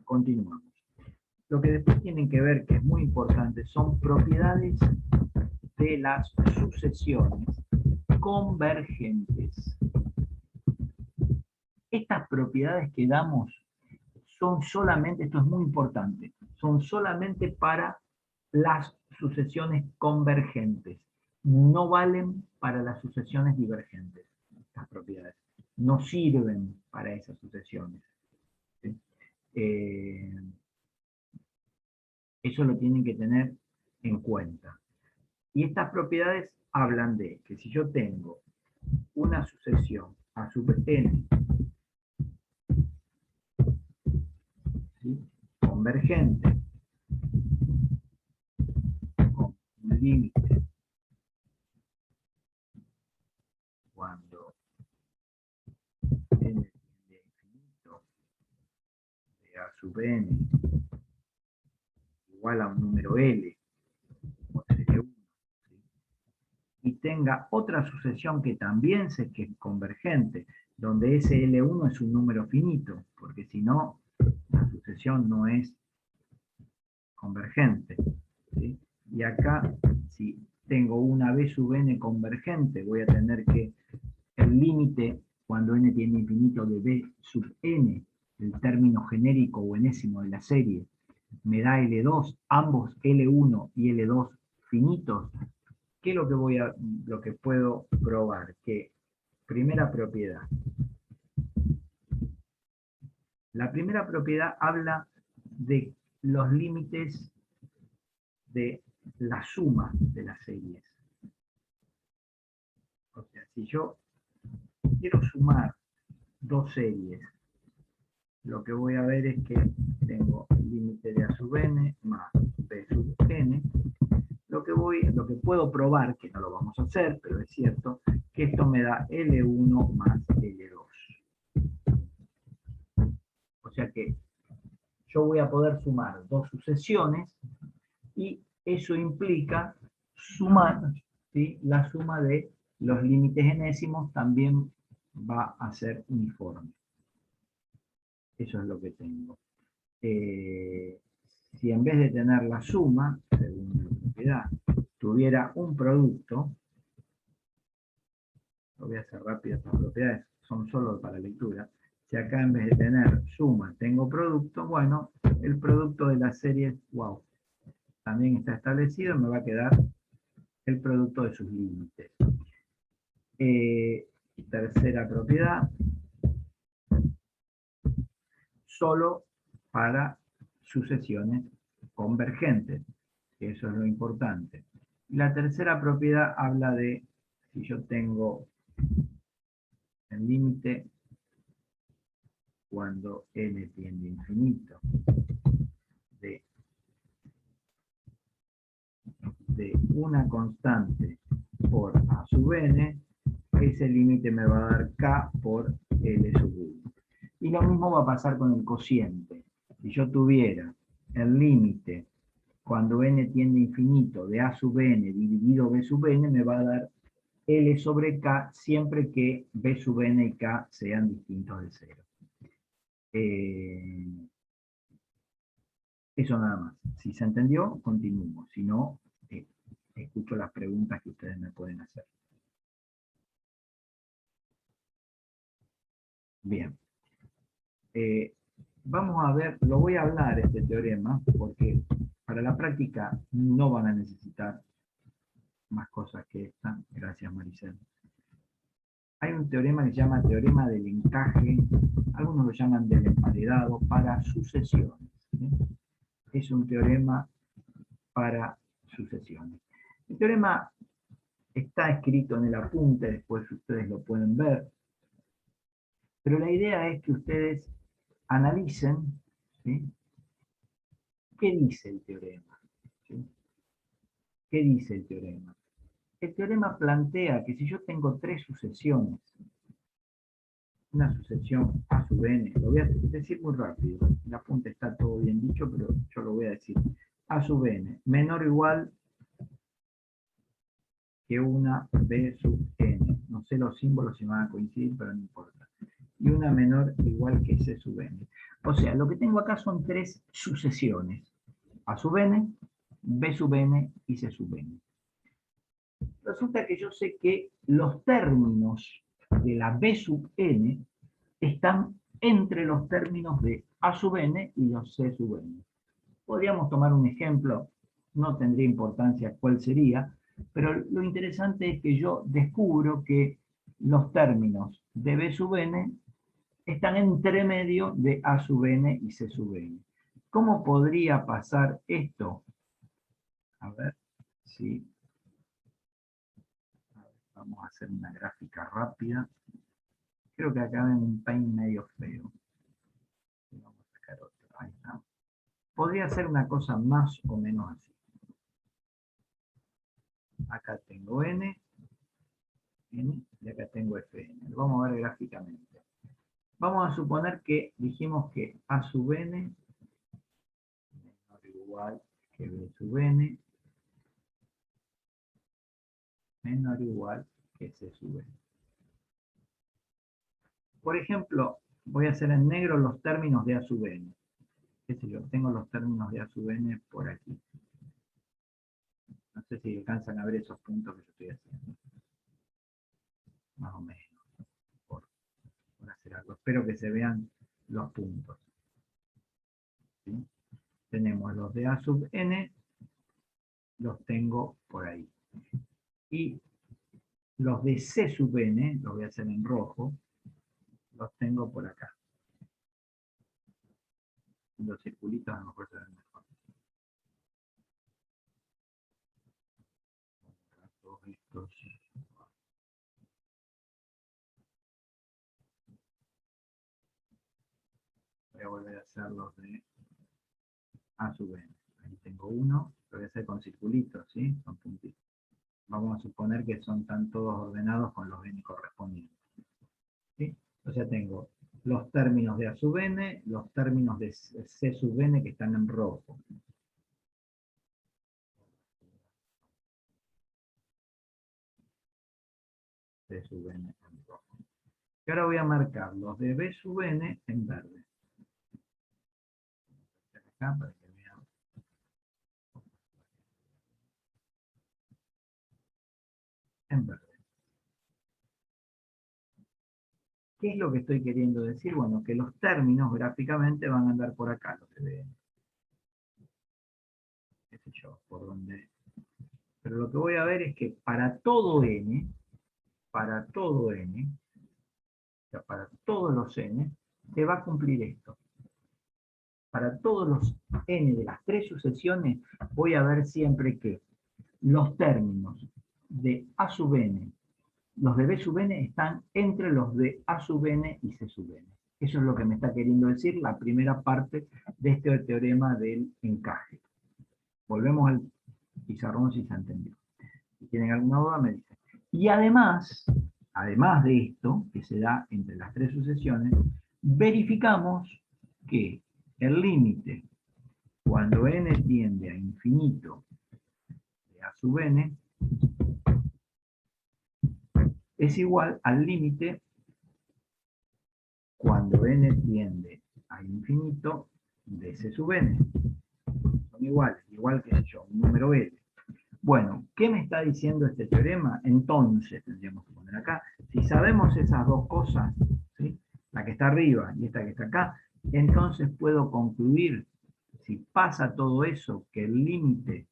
Continuamos. Lo que después tienen que ver, que es muy importante, son propiedades de las sucesiones convergentes. Estas propiedades que damos son solamente, esto es muy importante, son solamente para las sucesiones convergentes. No valen para las sucesiones divergentes. Estas propiedades no sirven para esas sucesiones. ¿Sí? Eso lo tienen que tener en cuenta. Y estas propiedades hablan de que si yo tengo una sucesión a sub n, ¿sí?, convergente, con un límite cuando n tiende a infinito de a sub n igual a un número L, o L1, ¿sí?, y tenga otra sucesión que también sé que es convergente, donde ese L1 es un número finito, porque si no, la sucesión no es convergente, ¿sí? Y acá, si tengo una b sub n convergente, voy a tener que el límite cuando n tiene infinito de b sub n, el término genérico o enésimo de la serie, me da L2, ambos L1 y L2 finitos. ¿Qué es lo que puedo probar? Que primera propiedad. La primera propiedad habla de los límites de la suma de las series. O sea, si yo quiero sumar dos series, lo que voy a ver es que tengo el límite de a sub n más b sub n. Lo que puedo probar, que no lo vamos a hacer, pero es cierto, que esto me da L1 más L2. O sea que yo voy a poder sumar dos sucesiones y eso implica sumar, ¿sí?, la suma de los límites enésimos también va a ser uniforme. Eso es lo que tengo. Si en vez de tener la suma, según la propiedad, tuviera un producto, lo voy a hacer rápido, estas propiedades son solo para lectura. Si acá en vez de tener suma tengo producto, bueno, el producto de la serie, wow, también está establecido, me va a quedar el producto de sus límites. Tercera propiedad, solo para sucesiones convergentes, que eso es lo importante. La tercera propiedad habla de si yo tengo el límite cuando n tiende a infinito de una constante por a sub n, ese límite me va a dar k por l sub 1. Y lo mismo va a pasar con el cociente. Si yo tuviera el límite cuando n tiende a infinito de a sub n dividido b sub n, me va a dar L sobre K siempre que B sub n y K sean distintos de 0. Eso nada más. Si se entendió, continuamos. Si no, escucho las preguntas que ustedes me pueden hacer. Bien. Vamos a ver, lo voy a hablar este teorema, porque para la práctica no van a necesitar más cosas que esta. Gracias, Maricel. Hay un teorema que se llama teorema del encaje, algunos lo llaman del emparedado, para sucesiones. ¿Sí? Es un teorema para sucesiones. El teorema está escrito en el apunte, después ustedes lo pueden ver, pero la idea es que ustedes analicen, ¿sí?, qué dice el teorema. ¿Sí? ¿Qué dice el teorema? El teorema plantea que si yo tengo tres sucesiones, una sucesión a sub n, lo voy a decir muy rápido, el apunte está todo bien dicho, pero yo lo voy a decir, a sub n menor o igual que una b sub n, no sé los símbolos si van a coincidir, pero no importa, y una menor o igual que c sub n. O sea, lo que tengo acá son tres sucesiones, a sub n, b sub n y c sub n. Resulta que yo sé que los términos de la b sub n están entre los términos de a sub n y los c sub n. Podríamos tomar un ejemplo, no tendría importancia cuál sería, pero lo interesante es que yo descubro que los términos de b sub n están entre medio de a sub n y c sub n. ¿Cómo podría pasar esto? A ver si... Vamos a hacer una gráfica rápida. Creo que acá ven un paint medio feo. Vamos a sacar otro. Ahí está. Podría ser una cosa más o menos así. Acá tengo n, y acá tengo fn. Lo vamos a ver gráficamente. Vamos a suponer que dijimos que a sub n menor o igual que b sub n menor o igual que c sub n. Por ejemplo, voy a hacer en negro los términos de a sub n. ¿Qué sé yo? Tengo los términos de a sub n por aquí. No sé si alcanzan a ver esos puntos que yo estoy haciendo. Más o menos. Por hacer algo. Espero que se vean los puntos. ¿Sí? Tenemos los de a sub n, los tengo por ahí. Y los de c sub n, los voy a hacer en rojo, los tengo por acá. Los circulitos a lo mejor se ven mejor. Todos estos. Voy a volver a hacer los de a sub n. Ahí tengo uno, lo voy a hacer con circulitos, ¿sí? Son puntitos. Vamos a suponer que están todos ordenados con los n correspondientes. ¿Sí? O sea, tengo los términos de a sub n, los términos de c sub n que están en rojo. C sub n en rojo. ahora voy a marcar los de B sub n en verde. Acá para que vean. En verde. ¿Qué es lo que estoy queriendo decir? Bueno, que los términos gráficamente van a andar por acá, los de B. Qué sé yo, por donde. Pero lo que voy a ver es que para todo n, o sea, para todos los n, se va a cumplir esto. Para todos los n de las tres sucesiones, voy a ver siempre que los términos de a sub n, los de b sub n, están entre los de a sub n y c sub n. Eso es lo que me está queriendo decir la primera parte de este teorema del encaje. Volvemos al pizarrón si se entendió. Si tienen alguna duda me dicen. Y además de esto, que se da entre las tres sucesiones, verificamos que el límite cuando n tiende a infinito de a sub n es igual al límite cuando n tiende a infinito de c sub n. Son iguales, igual que yo, un número L. Bueno, ¿qué me está diciendo este teorema? Entonces, tendríamos que poner acá, si sabemos esas dos cosas, ¿sí? La que está arriba y esta que está acá, entonces puedo concluir, si pasa todo eso, que el límite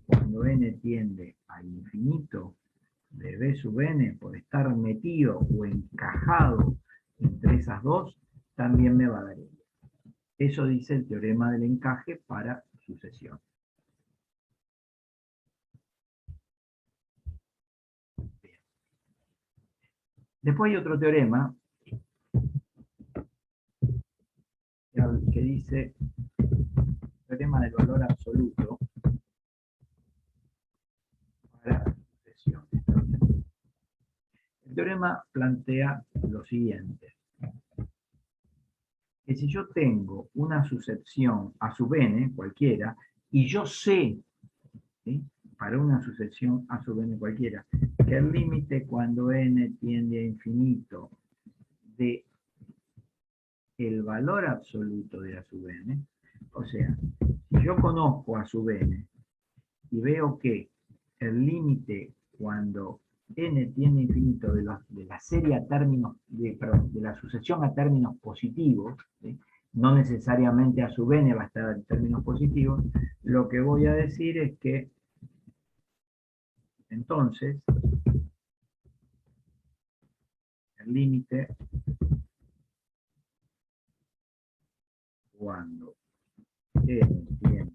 cuando n tiende a infinito de b sub n, por estar metido o encajado entre esas dos, también me va a dar L. Eso dice el teorema del encaje para sucesión. Bien. Después hay otro teorema que dice teorema del valor absoluto para sucesiones. El teorema plantea lo siguiente: que si yo tengo una sucesión a sub n, cualquiera, y yo sé, ¿sí?, para una sucesión a sub n cualquiera, que el límite cuando n tiende a infinito de el valor absoluto de a sub n, o sea, si yo conozco a sub n y veo que el límite cuando n tiende a infinito de la serie a términos, de la sucesión a términos positivos, ¿sí?, no necesariamente a sub n va a estar en términos positivos, lo que voy a decir es que entonces el límite cuando n tiende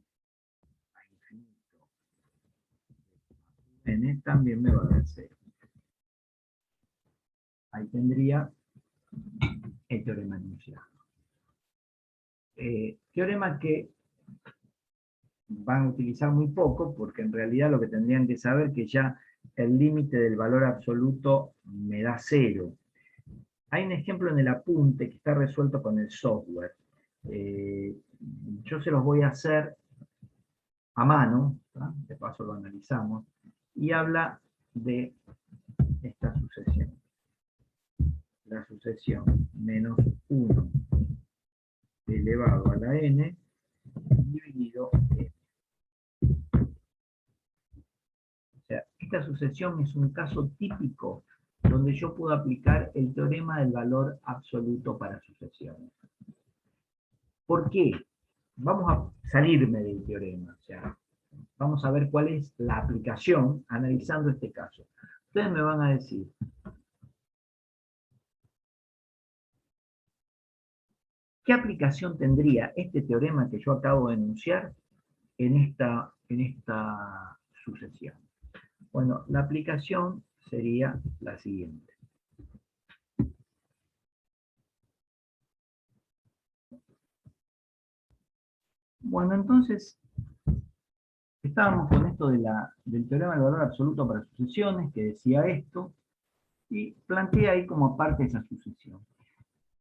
a infinito n también me va a dar 0. Ahí tendría el teorema enunciado. Teorema que van a utilizar muy poco, porque en realidad lo que tendrían que saber que ya el límite del valor absoluto me da 0. Hay un ejemplo en el apunte que está resuelto con el software. Yo se los voy a hacer a mano, ¿tá? De paso lo analizamos, y habla de esta sucesión. La sucesión menos 1 elevado a la n dividido n. O sea, esta sucesión es un caso típico donde yo puedo aplicar el teorema del valor absoluto para sucesiones. ¿Por qué? Vamos a salirme del teorema, o sea, vamos a ver cuál es la aplicación analizando este caso. Ustedes me van a decir, ¿qué aplicación tendría este teorema que yo acabo de enunciar en esta sucesión? Bueno, la aplicación sería la siguiente. Bueno, entonces, estábamos con esto del teorema del valor absoluto para sucesiones, que decía esto, y planteé ahí como parte de esa sucesión.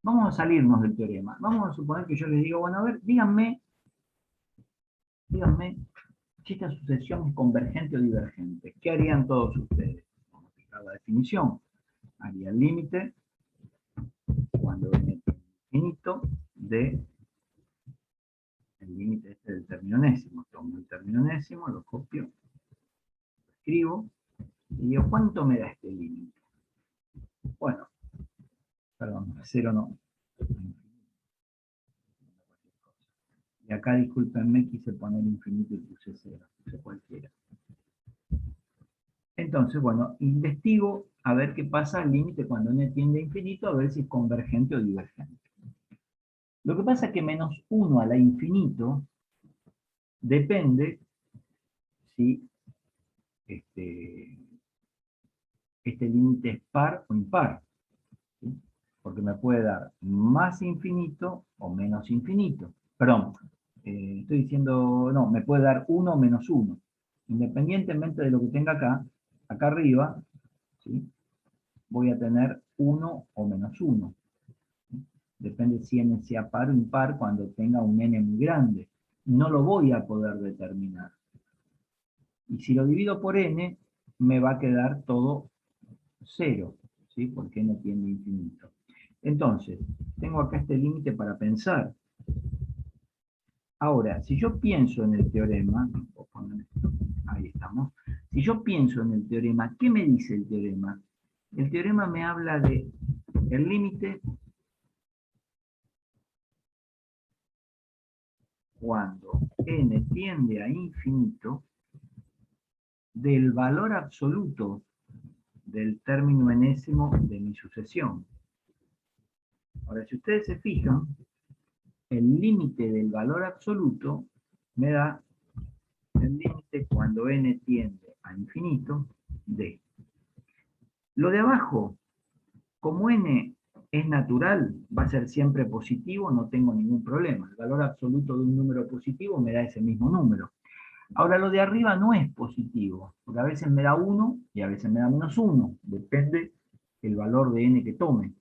Vamos a salirnos del teorema. Vamos a suponer que yo les digo, bueno, a ver, díganme si esta sucesión es convergente o divergente. ¿Qué harían todos ustedes? Vamos a aplicar la definición. Haría el límite infinito de el límite este del término enésimo. Tomo el término enésimo, lo copio, lo escribo, y digo, ¿cuánto me da este límite? Bueno, perdón, cero no. Y acá, discúlpenme, quise poner infinito y puse cero, puse cualquiera. Entonces, bueno, investigo a ver qué pasa al límite cuando n tiende a infinito, a ver si es convergente o divergente. Lo que pasa es que menos 1 a la infinito depende si este límite es par o impar, ¿sí? Porque me puede dar más infinito o menos infinito. Perdón, estoy diciendo, no, me puede dar 1 o menos 1. Independientemente de lo que tenga acá arriba, ¿sí? Voy a tener 1 o menos 1. Depende si n sea par o impar cuando tenga un n muy grande. No lo voy a poder determinar. Y si lo divido por n, me va a quedar todo 0, ¿sí? Porque n tiende a infinito. Entonces, tengo acá este límite para pensar. Ahora, si yo pienso en el teorema, ahí estamos. Si yo pienso en el teorema, ¿qué me dice el teorema? El teorema me habla de el límite cuando n tiende a infinito del valor absoluto del término enésimo de mi sucesión. Ahora, si ustedes se fijan, el límite del valor absoluto me da el límite cuando n tiende a infinito de. Lo de abajo, como n es natural, va a ser siempre positivo, no tengo ningún problema. El valor absoluto de un número positivo me da ese mismo número. Ahora, lo de arriba no es positivo, porque a veces me da 1 y a veces me da menos 1, depende el valor de n que tome.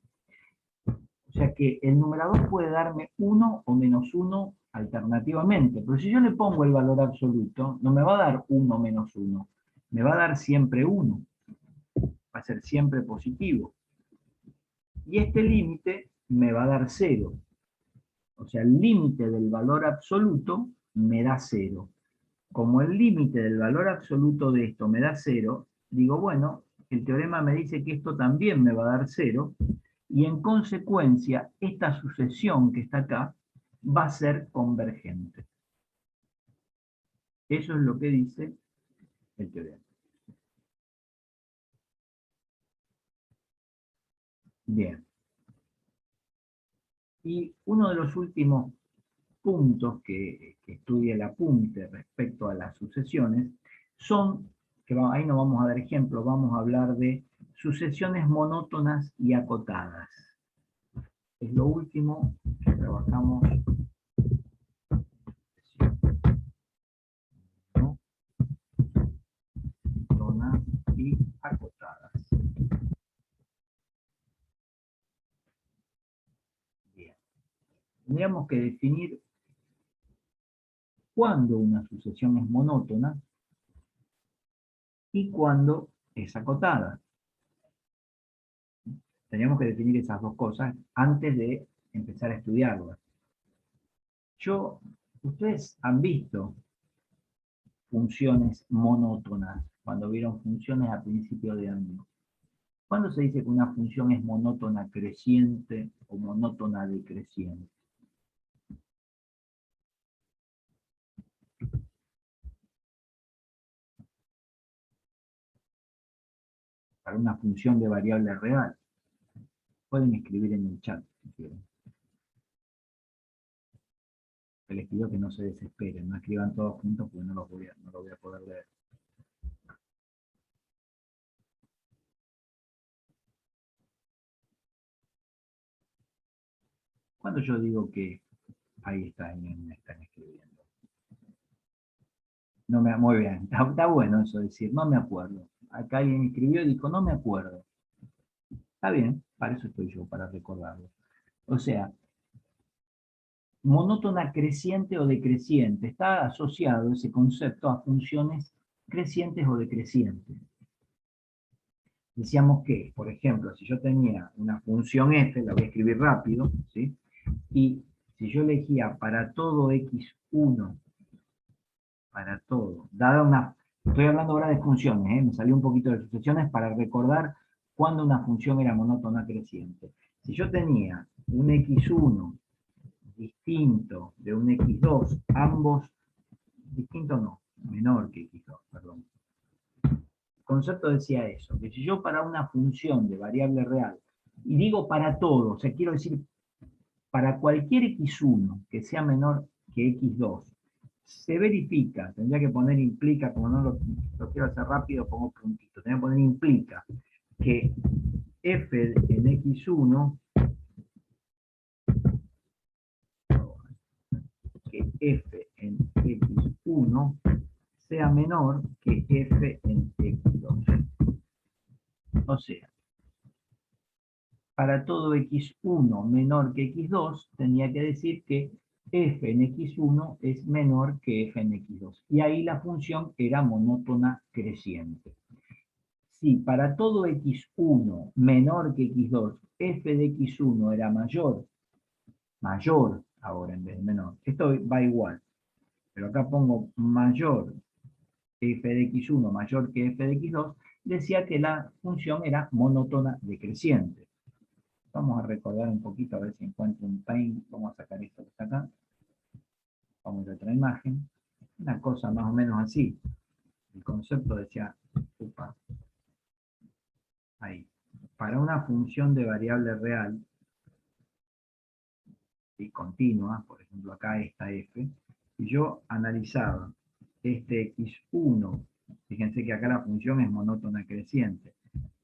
O sea que el numerador puede darme 1 o menos 1 alternativamente, pero si yo le pongo el valor absoluto, no me va a dar 1 o menos 1, me va a dar siempre 1, va a ser siempre positivo. Y este límite me va a dar 0. O sea, el límite del valor absoluto me da 0. Como el límite del valor absoluto de esto me da 0, digo, bueno, el teorema me dice que esto también me va a dar 0, y en consecuencia, esta sucesión que está acá va a ser convergente. Eso es lo que dice el teorema. Bien. Y uno de los últimos puntos que estudia el apunte respecto a las sucesiones son, que ahí no vamos a dar ejemplos, vamos a hablar de sucesiones monótonas y acotadas. Es lo último que trabajamos, ¿no? Monótonas y acotadas. Bien. Tendríamos que definir cuándo una sucesión es monótona y cuándo es acotada. Teníamos que definir esas dos cosas antes de empezar a estudiarlas. Ustedes han visto funciones monótonas, cuando vieron funciones a principio de año. ¿Cuándo se dice que una función es monótona creciente o monótona decreciente? Para una función de variable real. Pueden escribir en el chat si quieren. Les pido que no se desesperen, no escriban todos juntos porque no lo voy a poder leer. Cuando yo digo que ahí están escribiendo. No me, muy bien, está bueno eso decir, no me acuerdo. Acá alguien escribió y dijo, no me acuerdo. Está bien, para eso estoy yo, para recordarlo. O sea, monótona creciente o decreciente, está asociado ese concepto a funciones crecientes o decrecientes. Decíamos que, por ejemplo, si yo tenía una función f, la voy a escribir rápido, ¿sí? Y si yo elegía para todo x1, para todo, dada una... Estoy hablando ahora de funciones, me salió un poquito de sucesiones para recordar cuándo una función era monótona creciente. Si yo tenía un x1 distinto de un x2, ambos, distinto no, menor que x2, perdón. El concepto decía eso, que si yo para una función de variable real, y digo para todo, o sea, quiero decir, para cualquier x1 que sea menor que x2, se verifica, tendría que poner implica, como no lo quiero hacer rápido, pongo puntito, tendría que poner implica, que f en x1, que f en x1 sea menor que f en x2. O sea, para todo x1 menor que x2, tenía que decir que f en x1 es menor que f en x2. Y ahí la función era monótona creciente. Si para todo x1 menor que x2, f de x1 era mayor ahora en vez de menor, esto va igual, pero acá pongo mayor f de x1 mayor que f de x2, decía que la función era monótona decreciente. Vamos a recordar un poquito, a ver si encuentro un paint. Vamos a sacar esto que está acá. Vamos a otra imagen. Una cosa más o menos así. El concepto decía, ahí. Para una función de variable real y continua, por ejemplo acá esta f, y yo analizaba este x1, fíjense que acá la función es monótona creciente,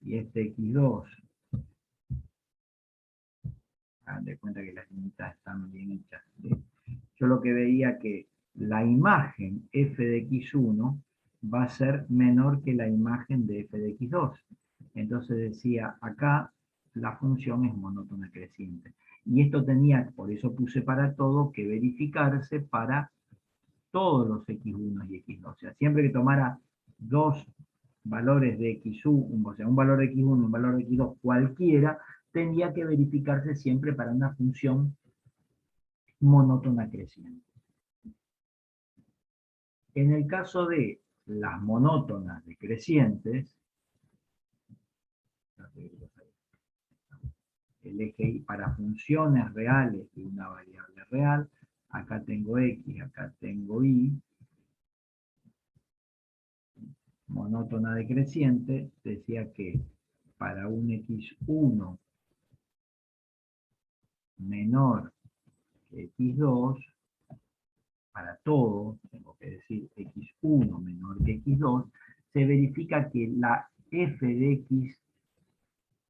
y este x2, hagan de cuenta que las líneas están bien hechas, ¿sí? Yo lo que veía que la imagen f de x1 va a ser menor que la imagen de f de x2. Entonces decía, acá la función es monótona creciente. Y esto tenía, por eso puse para todo, que verificarse para todos los x1 y x2. O sea, siempre que tomara dos valores de x1, o sea, un valor de x1 y un valor de x2, cualquiera, tendría que verificarse siempre para una función monótona creciente. En el caso de las monótonas decrecientes, el eje Y para funciones reales de una variable real, acá tengo X, acá tengo Y, monótona decreciente, decía que para un X1 menor que X2, para todo, tengo que decir X1 menor que X2, se verifica que la f de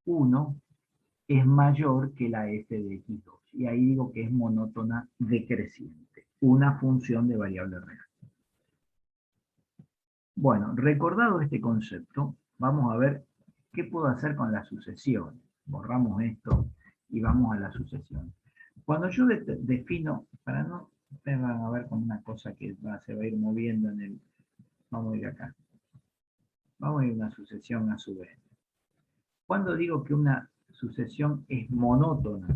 X1 es mayor que la f de X2. Y ahí digo que es monótona decreciente, una función de variable real. Bueno, recordado este concepto, vamos a ver qué puedo hacer con las sucesiones. Borramos esto y vamos a la sucesión. Cuando yo defino, para no, ustedes van a ver como una cosa que se va a ir moviendo en el... Vamos a ir acá. Vamos a ir a una sucesión a su vez. Cuando digo que una sucesión es monótona,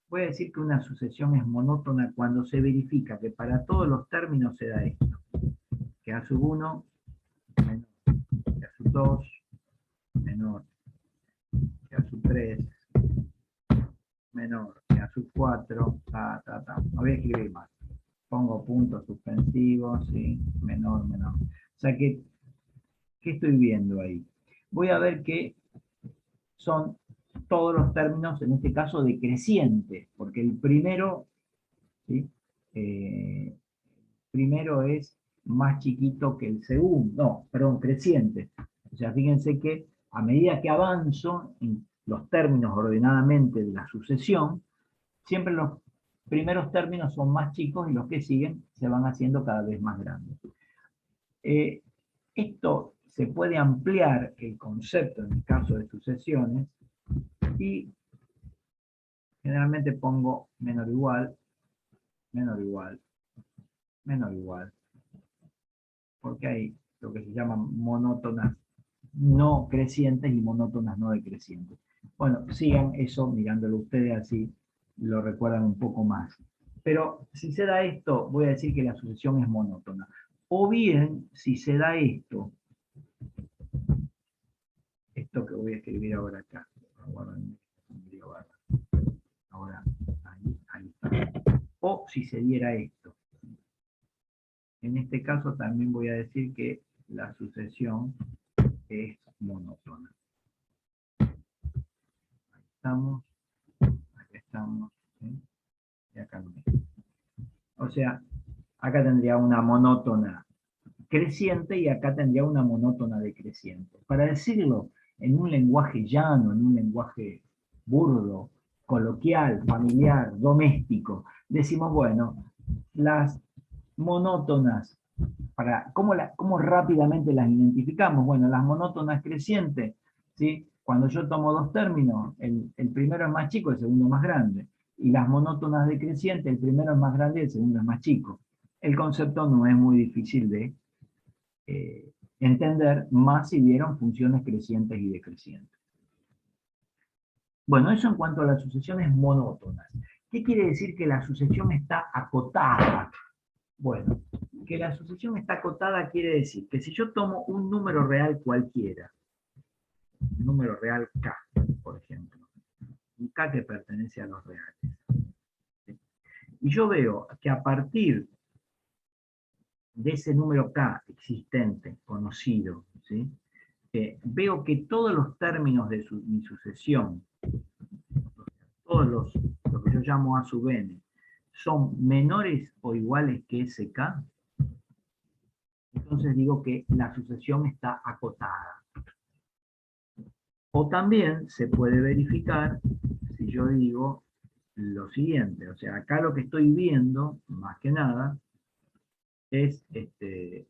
voy a decir que una sucesión es monótona cuando se verifica que para todos los términos se da esto. Que a sub 1 menor que a sub 2 menor que a sub 3 menor que a sub 4, No voy a escribir más. Pongo puntos suspensivos, ¿sí? Menor. O sea que, ¿qué estoy viendo ahí? Voy a ver que son todos los términos, en este caso, decrecientes, porque el primero, ¿sí? Primero es más chiquito que el segundo, no, perdón, creciente. O sea, fíjense que a medida que avanzo en los términos ordenadamente de la sucesión, siempre los primeros términos son más chicos y los que siguen se van haciendo cada vez más grandes. Esto se puede ampliar el concepto en el caso de sucesiones y generalmente pongo menor o igual, menor o igual, menor o igual, porque hay lo que se llaman monótonas no crecientes y monótonas no decrecientes. Bueno, sigan eso mirándolo ustedes así, lo recuerdan un poco más. Pero si se da esto, voy a decir que la sucesión es monótona. O bien, si se da esto que voy a escribir ahora acá, ahora, ahí está. O si se diera esto. En este caso también voy a decir que la sucesión es monótona. Ahí estamos, acá estamos, ¿sí? Y acá no. O sea, acá tendría una monótona creciente y acá tendría una monótona decreciente. Para decirlo en un lenguaje llano, en un lenguaje burdo, coloquial, familiar, doméstico, decimos, bueno, las monótonas, ¿cómo rápidamente las identificamos? Bueno, las monótonas crecientes, ¿sí? Cuando yo tomo dos términos, el primero es más chico, el segundo es más grande. Y las monótonas decrecientes, el primero es más grande y el segundo es más chico. El concepto no es muy difícil de entender, más si vieron funciones crecientes y decrecientes. Bueno, eso en cuanto a las sucesiones monótonas. ¿Qué quiere decir que la sucesión está acotada? Bueno, que la sucesión está acotada quiere decir que si yo tomo un número real cualquiera, un número real K, por ejemplo, un K que pertenece a los reales, ¿sí? Y yo veo que a partir de ese número K existente, conocido, ¿sí? Veo que todos los términos de mi sucesión, todos lo que yo llamo A sub n, son menores o iguales que ese K, entonces digo que la sucesión está acotada. O también se puede verificar si yo digo lo siguiente, o sea, acá lo que estoy viendo, más que nada, es que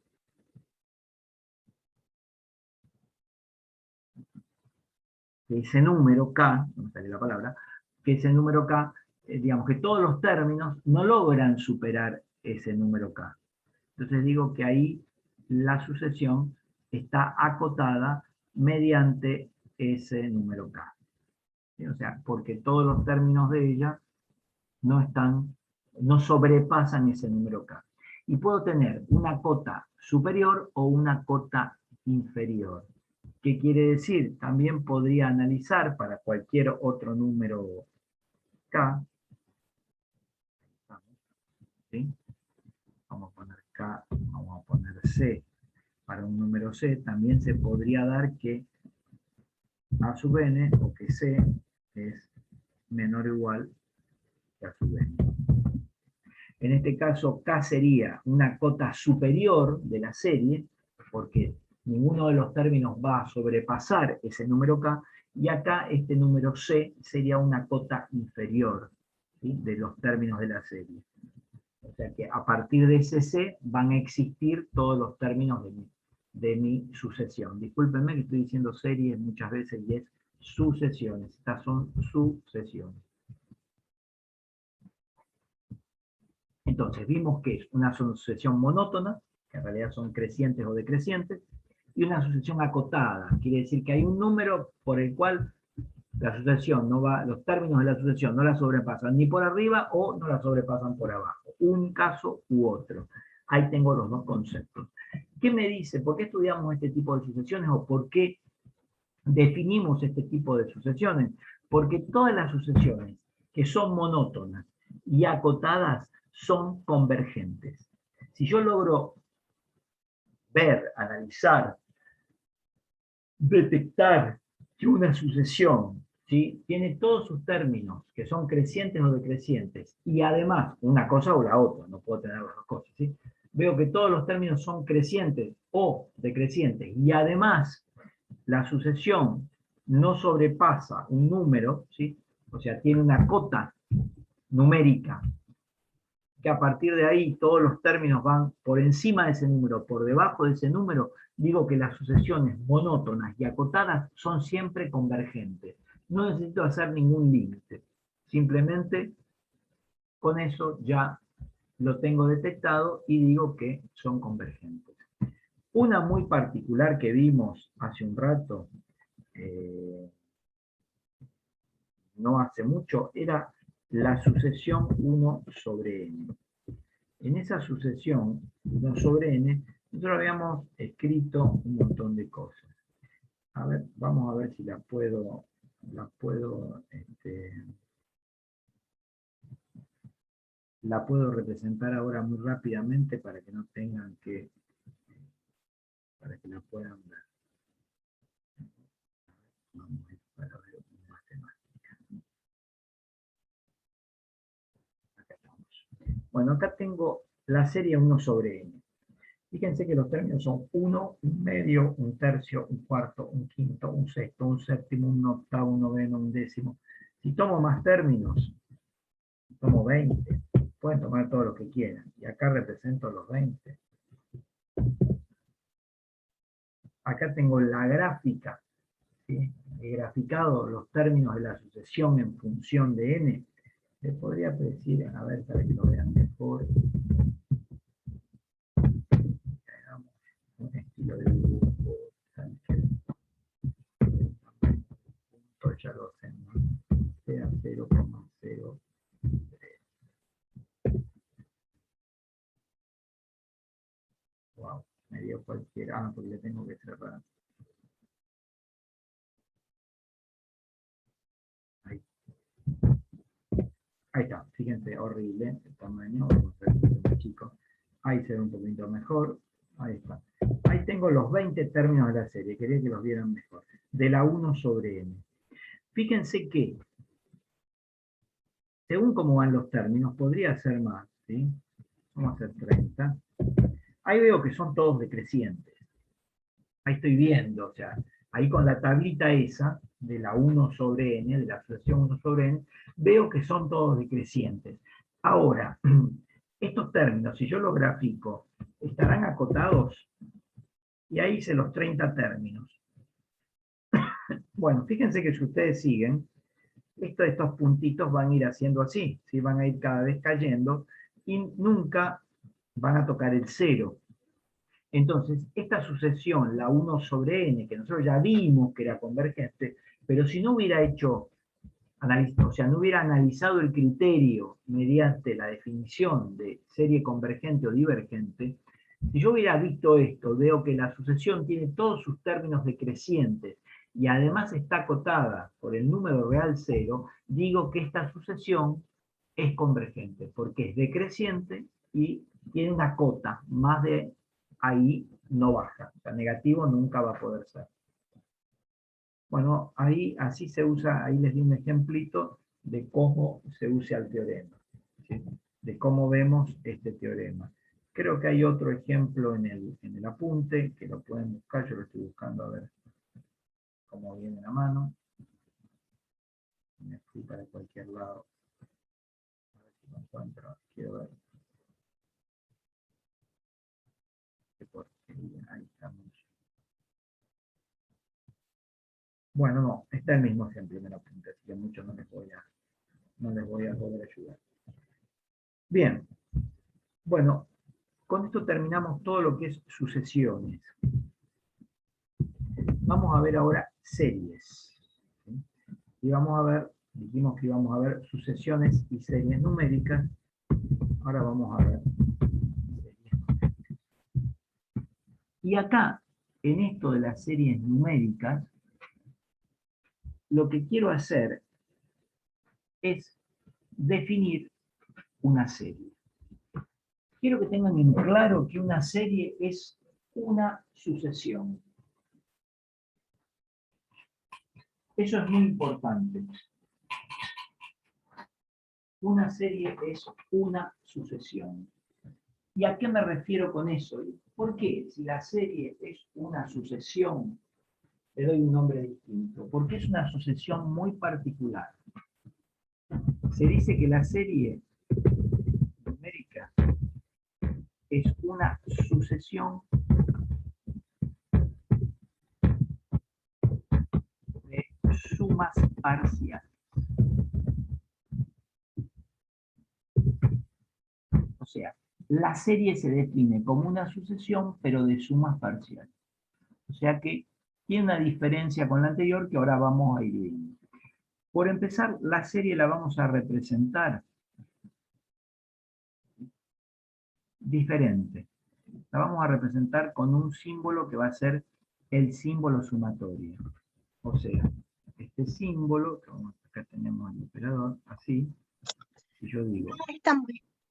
ese número K, no me sale la palabra, que ese número K, digamos que todos los términos no logran superar ese número K. Entonces digo que ahí la sucesión está acotada mediante ese número K. ¿Sí? O sea, porque todos los términos de ella no sobrepasan ese número K. Y puedo tener una cota superior o una cota inferior. ¿Qué quiere decir? También podría analizar para cualquier otro número K, ¿sí? Vamos a poner K, vamos a poner C, para un número C, también se podría dar que A sub n o que C es menor o igual que A sub n. En este caso, K sería una cota superior de la serie, porque ninguno de los términos va a sobrepasar ese número K, y acá este número C sería una cota inferior, ¿sí?, de los términos de la serie. O sea que a partir de ese C van a existir todos los términos de mi sucesión. Discúlpenme que estoy diciendo series muchas veces y es sucesiones. Estas son sucesiones. Entonces, vimos que es una sucesión monótona, que en realidad son crecientes o decrecientes, y una sucesión acotada. Quiere decir que hay un número por el cual la sucesión no va, los términos de la sucesión no la sobrepasan ni por arriba o no la sobrepasan por abajo. Un caso u otro. Ahí tengo los dos conceptos. ¿Qué me dice? ¿Por qué estudiamos este tipo de sucesiones o por qué definimos este tipo de sucesiones? Porque todas las sucesiones que son monótonas y acotadas son convergentes. Si yo logro ver, analizar, detectar que una sucesión, ¿sí?, tiene todos sus términos que son crecientes o decrecientes, y además, una cosa o la otra, no puedo tener las dos cosas, ¿sí?, veo que todos los términos son crecientes o decrecientes, y además la sucesión no sobrepasa un número, ¿sí?, o sea, tiene una cota numérica, que a partir de ahí todos los términos van por encima de ese número, por debajo de ese número, digo que las sucesiones monótonas y acotadas son siempre convergentes. No necesito hacer ningún límite. Simplemente con eso ya lo tengo detectado y digo que son convergentes. Una muy particular que vimos hace un rato, no hace mucho, era la sucesión 1 sobre n. En esa sucesión 1 sobre n, nosotros habíamos escrito un montón de cosas. A ver, vamos a ver si la puedo representar ahora muy rápidamente para que no tengan que, para que la puedan ver. Vamos a ir para ver matemática. Acá estamos. Bueno, acá tengo la serie 1 sobre n. Fíjense que los términos son 1, 1/2, 1/3, 1/4, 1/5, 1/6, 1/7, 1/8, 1/9, 1/10. Si tomo más términos, tomo 20. Pueden tomar todo lo que quieran. Y acá represento los 20. Acá tengo la gráfica. ¿Sí? He graficado los términos de la sucesión en función de n. Les podría decir, a ver, para que lo vean mejor. Hagamos un estilo de dibujo. Ya lo hacemos. Sea 0,03. Wow, me dio cualquiera. Ah, porque le tengo que cerrar. Ahí. Ahí está, fíjense, horrible el tamaño. Vamos a ver un poquito más chico. Ahí se ve un poquito mejor. Ahí está. Ahí tengo los 20 términos de la serie. Quería que los vieran mejor. De la 1 sobre n. Fíjense que, según cómo van los términos, podría ser más. ¿Sí? Vamos a hacer 30. Ahí veo que son todos decrecientes. Ahí estoy viendo, o sea, ahí con la tablita esa, de la 1 sobre n, de la asociación 1 sobre n, veo que son todos decrecientes. Ahora, estos términos, si yo los grafico, estarán acotados, y ahí hice los 30 términos. Bueno, fíjense que si ustedes siguen, estos puntitos van a ir haciendo así, ¿sí? Van a ir cada vez cayendo, y nunca van a tocar el 0. Entonces, esta sucesión, la 1 sobre n, que nosotros ya vimos que era convergente, pero si no hubiera hecho, o sea, no hubiera analizado el criterio mediante la definición de serie convergente o divergente, si yo hubiera visto esto, veo que la sucesión tiene todos sus términos decrecientes y además está acotada por el número real 0, digo que esta sucesión es convergente, porque es decreciente y tiene una cota, más de ahí no baja, o sea, negativo nunca va a poder ser. Bueno, ahí así se usa, ahí les di un ejemplito de cómo se usa el teorema, ¿sí? De cómo vemos este teorema. Creo que hay otro ejemplo en el apunte, que lo pueden buscar, yo lo estoy buscando a ver cómo viene la mano. Me fui para cualquier lado. A ver si lo encuentro, quiero ver. Qué porquería, ahí estamos. Bueno, no, está el mismo ejemplo en el apunte, así que mucho no les voy a poder ayudar. Bien, bueno, con esto terminamos todo lo que es sucesiones. Vamos a ver ahora series. ¿Sí? Y vamos a ver, dijimos que íbamos a ver sucesiones y series numéricas. Ahora vamos a ver series numéricas. Y acá, en esto de las series numéricas, lo que quiero hacer es definir una serie. Quiero que tengan en claro que una serie es una sucesión. Eso es muy importante. Una serie es una sucesión. ¿Y a qué me refiero con eso? ¿Por qué? Si la serie es una sucesión, le doy un nombre distinto. Porque es una sucesión muy particular. Se dice que la serie numérica es una sucesión de sumas parciales. O sea, la serie se define como una sucesión, pero de sumas parciales. O sea que tiene una diferencia con la anterior que ahora vamos a ir viendo. Por empezar, la serie la vamos a representar diferente. La vamos a representar con un símbolo que va a ser el símbolo sumatorio. O sea, este símbolo, acá tenemos el operador, así, y yo digo...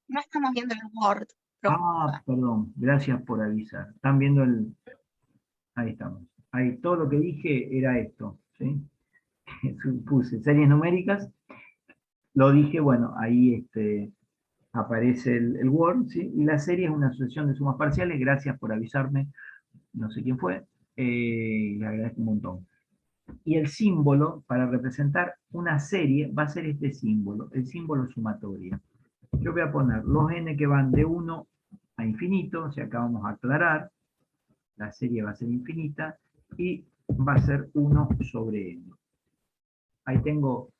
No estamos viendo el Word. Ah, perdón, gracias por avisar. ¿Están viendo el...? Ahí estamos. Ahí, todo lo que dije era esto, ¿sí? Puse series numéricas, lo dije, bueno, ahí aparece el Word, ¿sí? Y la serie es una sucesión de sumas parciales, gracias por avisarme, no sé quién fue, le agradezco un montón. Y el símbolo, para representar una serie, va a ser este símbolo, el símbolo sumatorio. Yo voy a poner los n que van de 1 a infinito, o sea, acá vamos a aclarar, la serie va a ser infinita, y va a ser 1 sobre n. Ahí tengo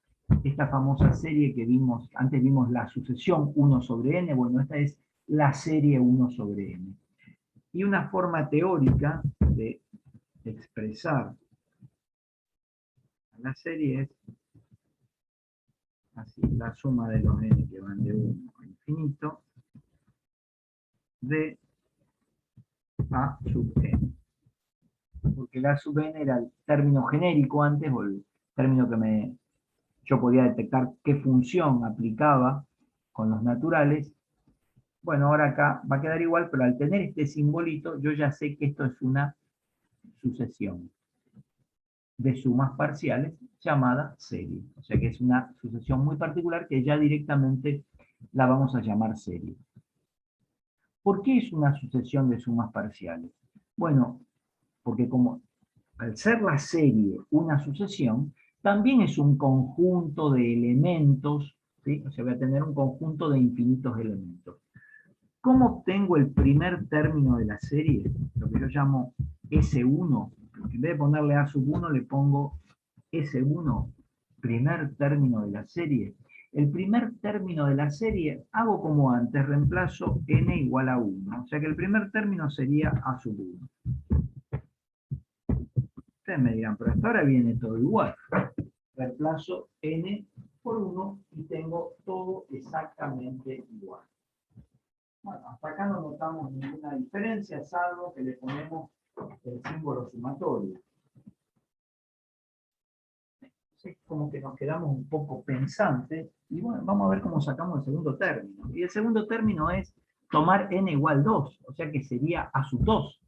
esta famosa serie que vimos, antes vimos la sucesión 1 sobre n, bueno, esta es la serie 1 sobre n. Y una forma teórica de expresar la serie es así, la suma de los n que van de 1 a infinito, de a sub n. Porque la sub n era el término genérico antes, o el término que yo podía detectar qué función aplicaba con los naturales. Bueno, ahora acá va a quedar igual, pero al tener este simbolito, yo ya sé que esto es una sucesión de sumas parciales llamada serie. O sea que es una sucesión muy particular que ya directamente la vamos a llamar serie. ¿Por qué es una sucesión de sumas parciales? Bueno, porque como al ser la serie una sucesión, también es un conjunto de elementos, ¿sí? O sea, voy a tener un conjunto de infinitos elementos. ¿Cómo obtengo el primer término de la serie? Lo que yo llamo S1. En vez de ponerle A sub 1, le pongo S1, primer término de la serie. El primer término de la serie, hago como antes, reemplazo n igual a 1. O sea que el primer término sería A sub 1. Ustedes me dirán, pero hasta ahora viene todo igual. Reemplazo n por 1 y tengo todo exactamente igual. Bueno, hasta acá no notamos ninguna diferencia, salvo que le ponemos el símbolo sumatorio. Es como que nos quedamos un poco pensantes, y bueno, vamos a ver cómo sacamos el segundo término. Y el segundo término es tomar n igual 2, o sea que sería a sub 2.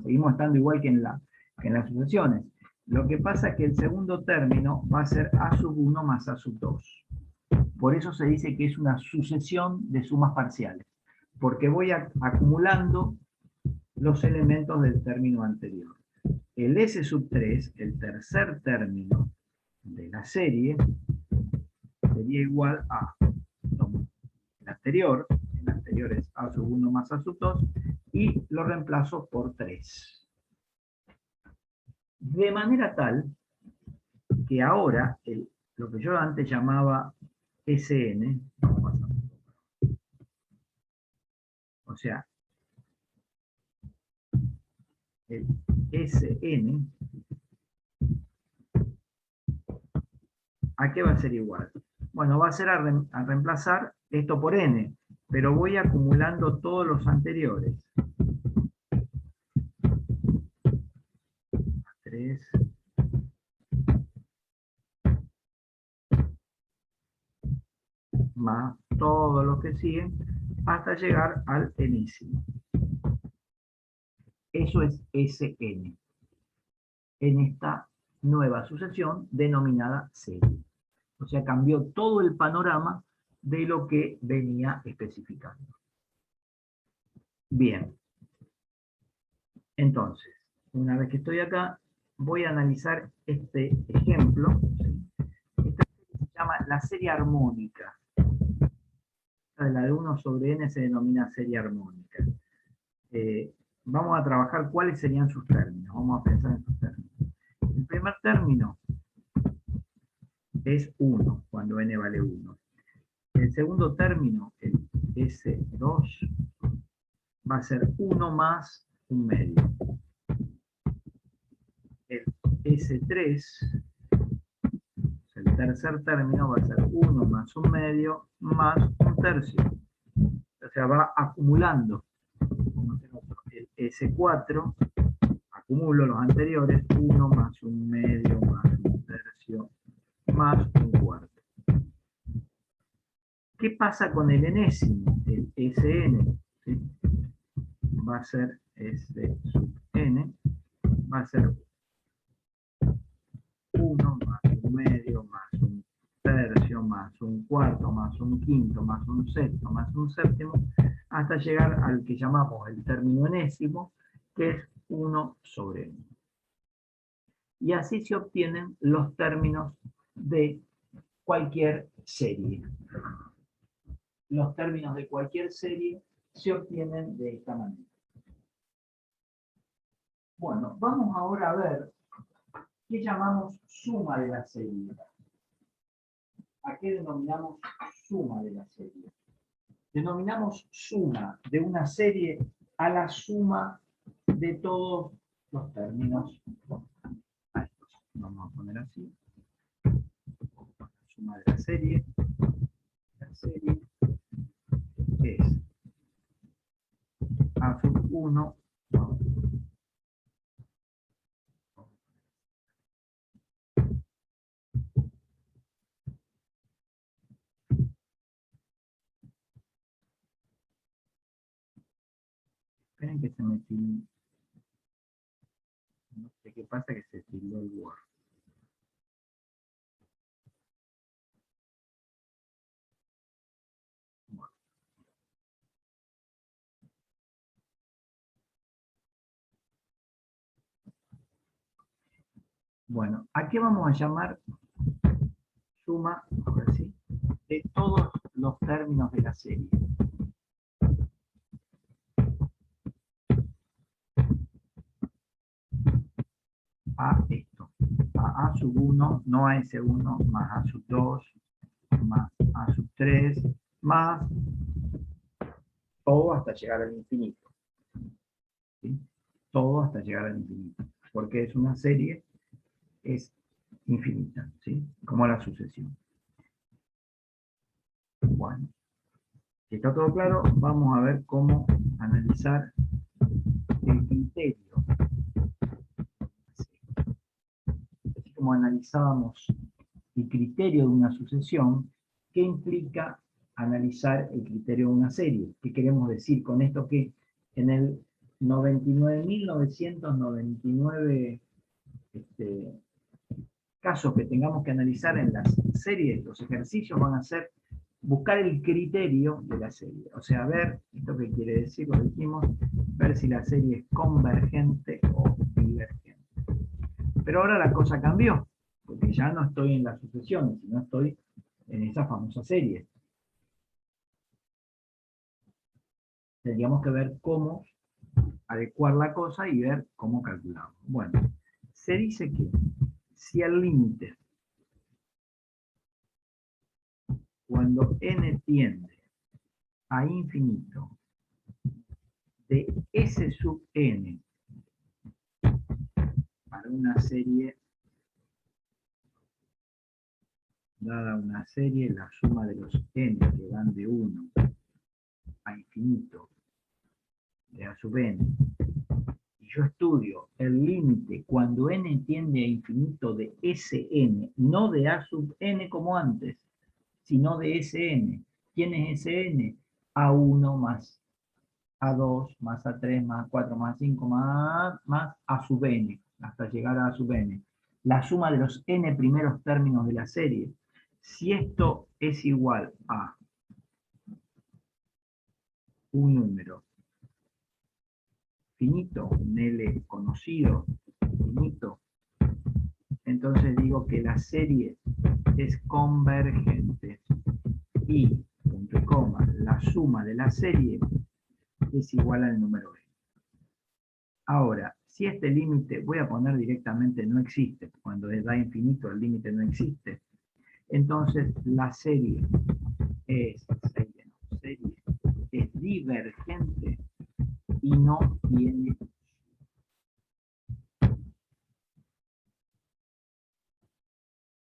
Seguimos estando igual que en las sucesiones. Lo que pasa es que el segundo término va a ser a sub 1 más a sub 2. Por eso se dice que es una sucesión de sumas parciales, porque voy acumulando los elementos del término anterior. El S sub 3, el tercer término de la serie, sería igual a el anterior es A sub 1 más A sub 2, y lo reemplazo por 3. De manera tal que ahora, lo que yo antes llamaba Sn, o sea, el Sn, ¿a qué va a ser igual? Bueno, va a ser a reemplazar esto por n, pero voy acumulando todos los anteriores. 3, más todos los que siguen, hasta llegar al enésimo. Eso es Sn, en esta nueva sucesión denominada serie. O sea, cambió todo el panorama de lo que venía especificando. Bien. Entonces, una vez que estoy acá, voy a analizar este ejemplo. Esta se llama la serie armónica. La de 1 sobre n se denomina serie armónica. Vamos a trabajar cuáles serían sus términos. Vamos a pensar en sus términos. El primer término es 1, cuando n vale 1. El segundo término, el S2, va a ser 1 más un medio. El S3, se le tercer término va a ser 1 más 1/2 más 1/3. O sea, va acumulando. El S4, acumulo los anteriores, 1 más 1/2 más 1/3 más 1/4. ¿Qué pasa con el enésimo? El Sn, ¿sí? Va a ser S sub n, va a ser 1 más 1/2 más 1/3 más 1/4 más 1/5 más 1/6 más 1/7, hasta llegar al que llamamos el término enésimo, que es 1 sobre n. Y así se obtienen los términos de cualquier serie. Los términos de cualquier serie se obtienen de esta manera. Bueno, vamos ahora a ver qué llamamos suma de la serie. ¿A qué denominamos suma de la serie? Denominamos suma de una serie a la suma de todos los términos. Vamos a poner así. La suma de la serie es a sub 1 esperen que se me tildó. No sé qué pasa, que se tildó el Word. Bueno, ¿a qué vamos a llamar suma, ahora sí, de todos los términos de la serie? A esto, a sub 1, no a S1, más a sub 2, más a sub 3, más todo hasta llegar al infinito. ¿Sí? Todo hasta llegar al infinito. Porque es una serie, es infinita, ¿sí? Como la sucesión. Bueno, si está todo claro, vamos a ver cómo analizar el criterio. Así como analizábamos el criterio de una sucesión, ¿qué implica analizar el criterio de una serie? ¿Qué queremos decir con esto? Que en el 99.999 casos que tengamos que analizar en las series, los ejercicios van a ser buscar el criterio de la serie. O sea, ver, esto que quiere decir, lo dijimos, ver si la serie es convergente o divergente. Pero ahora la cosa cambió, porque ya no estoy en las sucesiones, sino estoy en esa famosa serie. Tendríamos que ver cómo adecuar la cosa y ver cómo calculamos. Bueno, se dice que si el límite, cuando n tiende a infinito, de S sub n para una serie, dada una serie, la suma de los n que van de 1 a infinito, de a sub n, y yo estudio el límite cuando n tiende a infinito de Sn, no de a sub n como antes, sino de Sn. ¿Quién es Sn? A1 más A2 más A3 más A4 más A5 más A sub n, hasta llegar a A sub n. La suma de los n primeros términos de la serie. Si esto es igual a un número finito, un L conocido, finito, entonces digo que la serie es convergente y, punto y coma, la suma de la serie es igual al número n. Ahora, si este límite, voy a poner directamente no existe, cuando da infinito el límite no existe, entonces la serie es divergente y no tiene.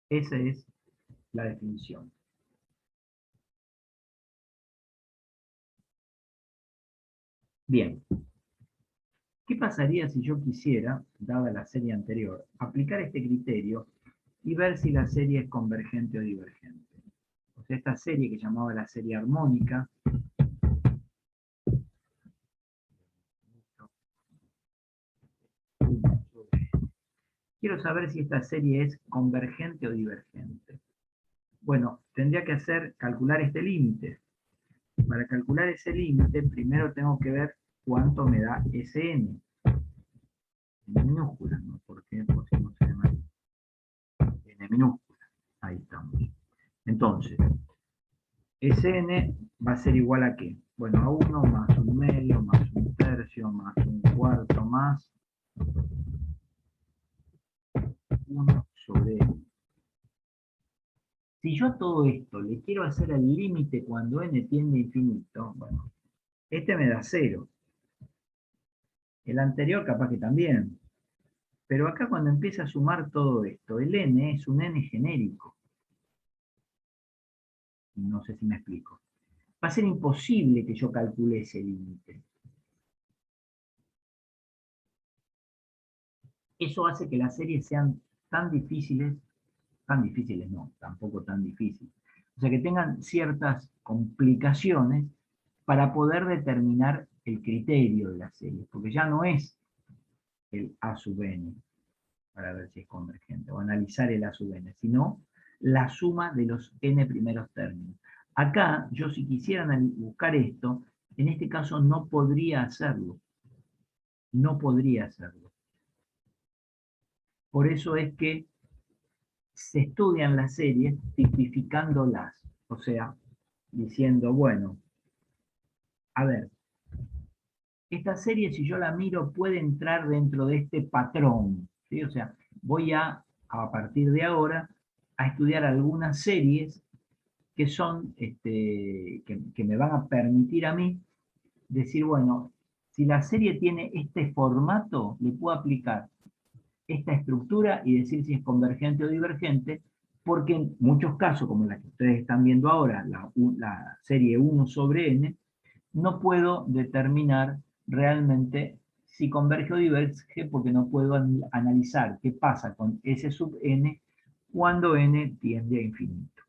Ese es la definición. Bien. ¿Qué pasaría si yo quisiera, dada la serie anterior, aplicar este criterio y ver si la serie es convergente o divergente? O sea, esta serie que llamaba la serie armónica, quiero saber si esta serie es convergente o divergente. Bueno, tendría que calcular este límite. Para calcular ese límite, primero tengo que ver cuánto me da Sn. En minúscula, ¿no? ¿Por qué pusimos en minúscula? Ahí estamos. Entonces, Sn va a ser igual a ¿qué? Bueno, a 1 más 1/2 más 1/3 más 1/4 más 1 sobre n. Si yo a todo esto le quiero hacer el límite cuando n tiende a infinito, bueno, este me da 0. El anterior capaz que también. Pero acá cuando empieza a sumar todo esto, el n es un n genérico. No sé si me explico. Va a ser imposible que yo calcule ese límite. Eso hace que las series sean tan difíciles no, tampoco tan difíciles. O sea, que tengan ciertas complicaciones para poder determinar el criterio de la serie, porque ya no es el A sub n, para ver si es convergente, o analizar el A sub n, sino la suma de los n primeros términos. Acá, yo si quisiera buscar esto, en este caso no podría hacerlo. No podría hacerlo. Por eso es que se estudian las series tipificándolas, o sea, diciendo, bueno, a ver, esta serie si yo la miro puede entrar dentro de este patrón, ¿sí? O sea, voy a partir de ahora, a estudiar algunas series que son, que me van a permitir a mí decir, bueno, si la serie tiene este formato, le puedo aplicar esta estructura y decir si es convergente o divergente, porque en muchos casos, como la que ustedes están viendo ahora, la serie 1 sobre n, no puedo determinar realmente si converge o diverge, porque no puedo analizar qué pasa con S sub n cuando n tiende a infinito.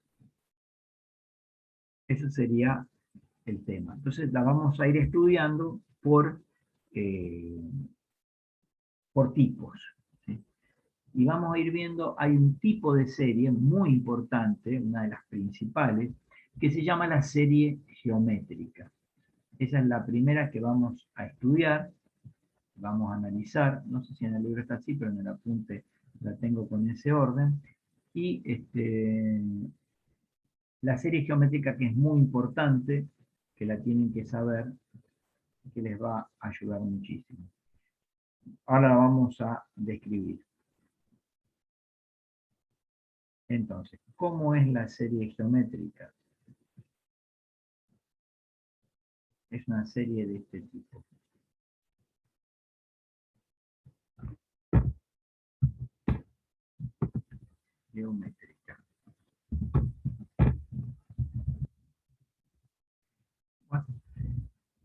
Ese sería el tema. Entonces la vamos a ir estudiando por tipos. ¿Sí? Y vamos a ir viendo, hay un tipo de serie muy importante, una de las principales, que se llama la serie geométrica. Esa es la primera que vamos a estudiar, vamos a analizar, no sé si en el libro está así, pero en el apunte la tengo con ese orden. Y la serie geométrica que es muy importante, que la tienen que saber, que les va a ayudar muchísimo. Ahora la vamos a describir. Entonces, ¿cómo es la serie geométrica? Es una serie de este tipo. Geométrica. Bueno,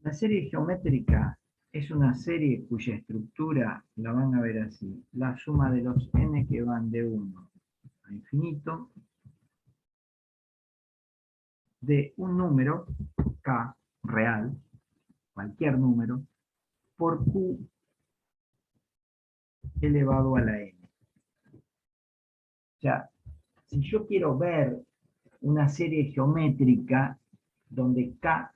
la serie geométrica es una serie cuya estructura la van a ver así. La suma de los n que van de 1 a infinito, de un número, k, real, cualquier número, por q elevado a la n. O sea, si yo quiero ver una serie geométrica donde k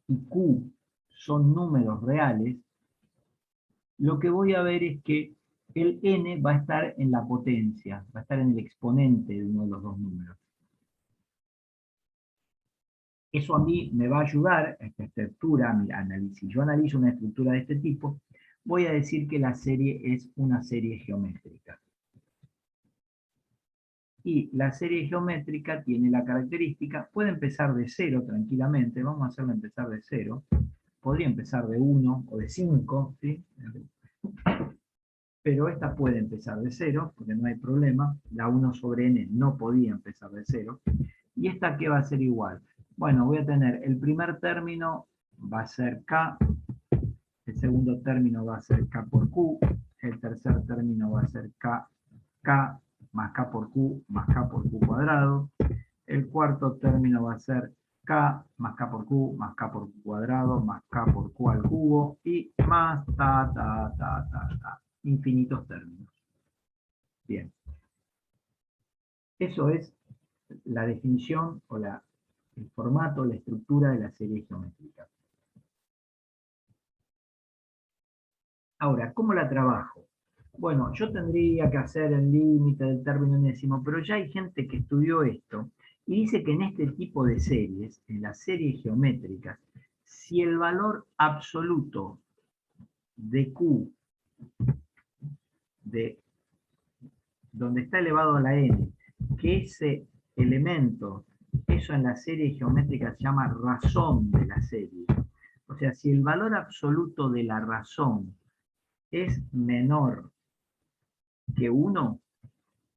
y q son números reales, lo que voy a ver es que el n va a estar en la potencia, va a estar en el exponente de uno de los dos números. Eso a mí me va a ayudar, a esta estructura, si yo analizo una estructura de este tipo, voy a decir que la serie es una serie geométrica. Y la serie geométrica tiene la característica, puede empezar de 0 tranquilamente, vamos a hacerla empezar de 0, podría empezar de 1 o de 5, ¿sí? pero esta puede empezar de 0, porque no hay problema. La 1 sobre n no podía empezar de 0. ¿Y esta qué va a ser igual? Bueno, voy a tener el primer término va a ser k, el segundo término va a ser k por q, el tercer término va a ser k más k por q más k por q cuadrado, el cuarto término va a ser k más k por q más k por q cuadrado más k por q al cubo y más infinitos términos. Bien. Eso es la definición o el formato, la estructura de la serie geométrica. Ahora, ¿cómo la trabajo? Bueno, yo tendría que hacer el límite del término enésimo, pero ya hay gente que estudió esto y dice que en este tipo de series, en las series geométricas, si el valor absoluto de Q, de donde está elevado a la n, que ese elemento, eso en la serie geométrica se llama razón de la serie. O sea, si el valor absoluto de la razón es menor que 1,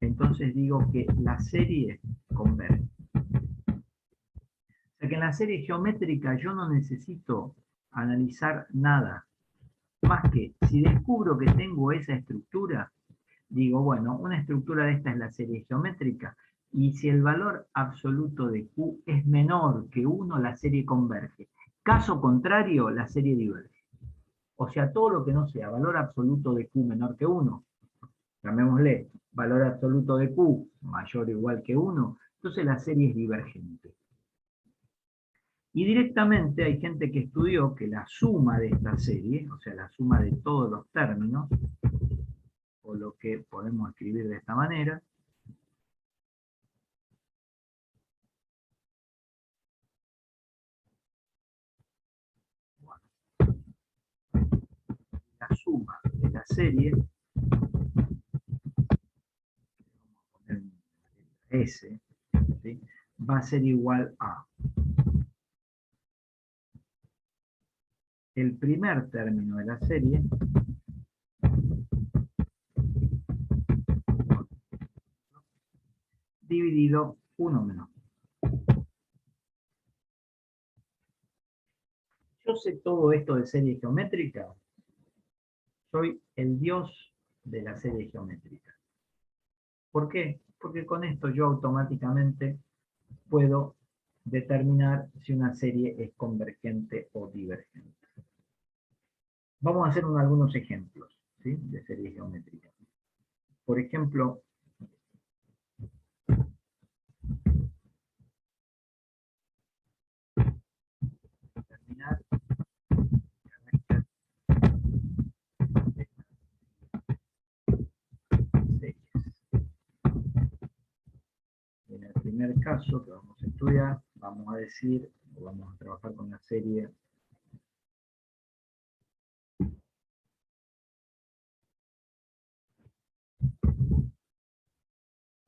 entonces digo que la serie converge. O sea que en la serie geométrica yo no necesito analizar nada, más que si descubro que tengo esa estructura, digo, bueno, una estructura de esta es la serie geométrica, y si el valor absoluto de Q es menor que 1, la serie converge. Caso contrario, la serie diverge. O sea, todo lo que no sea valor absoluto de Q menor que 1, llamémosle valor absoluto de Q mayor o igual que 1, entonces la serie es divergente. Y directamente hay gente que estudió que la suma de esta serie, o sea, la suma de todos los términos, o lo que podemos escribir de esta manera, la suma de la serie, vamos a poner S, ¿sí?, va a ser igual a el primer término de la serie dividido 1 menos. Yo sé todo esto de serie geométrica, soy el dios de la serie geométrica. ¿Por qué? Porque con esto yo automáticamente puedo determinar si una serie es convergente o divergente. Vamos a hacer algunos ejemplos, ¿sí?, de series geométricas. Por ejemplo, determinar el carácter de las series. En el primer caso que vamos a estudiar, vamos a decir, o vamos a trabajar con la serie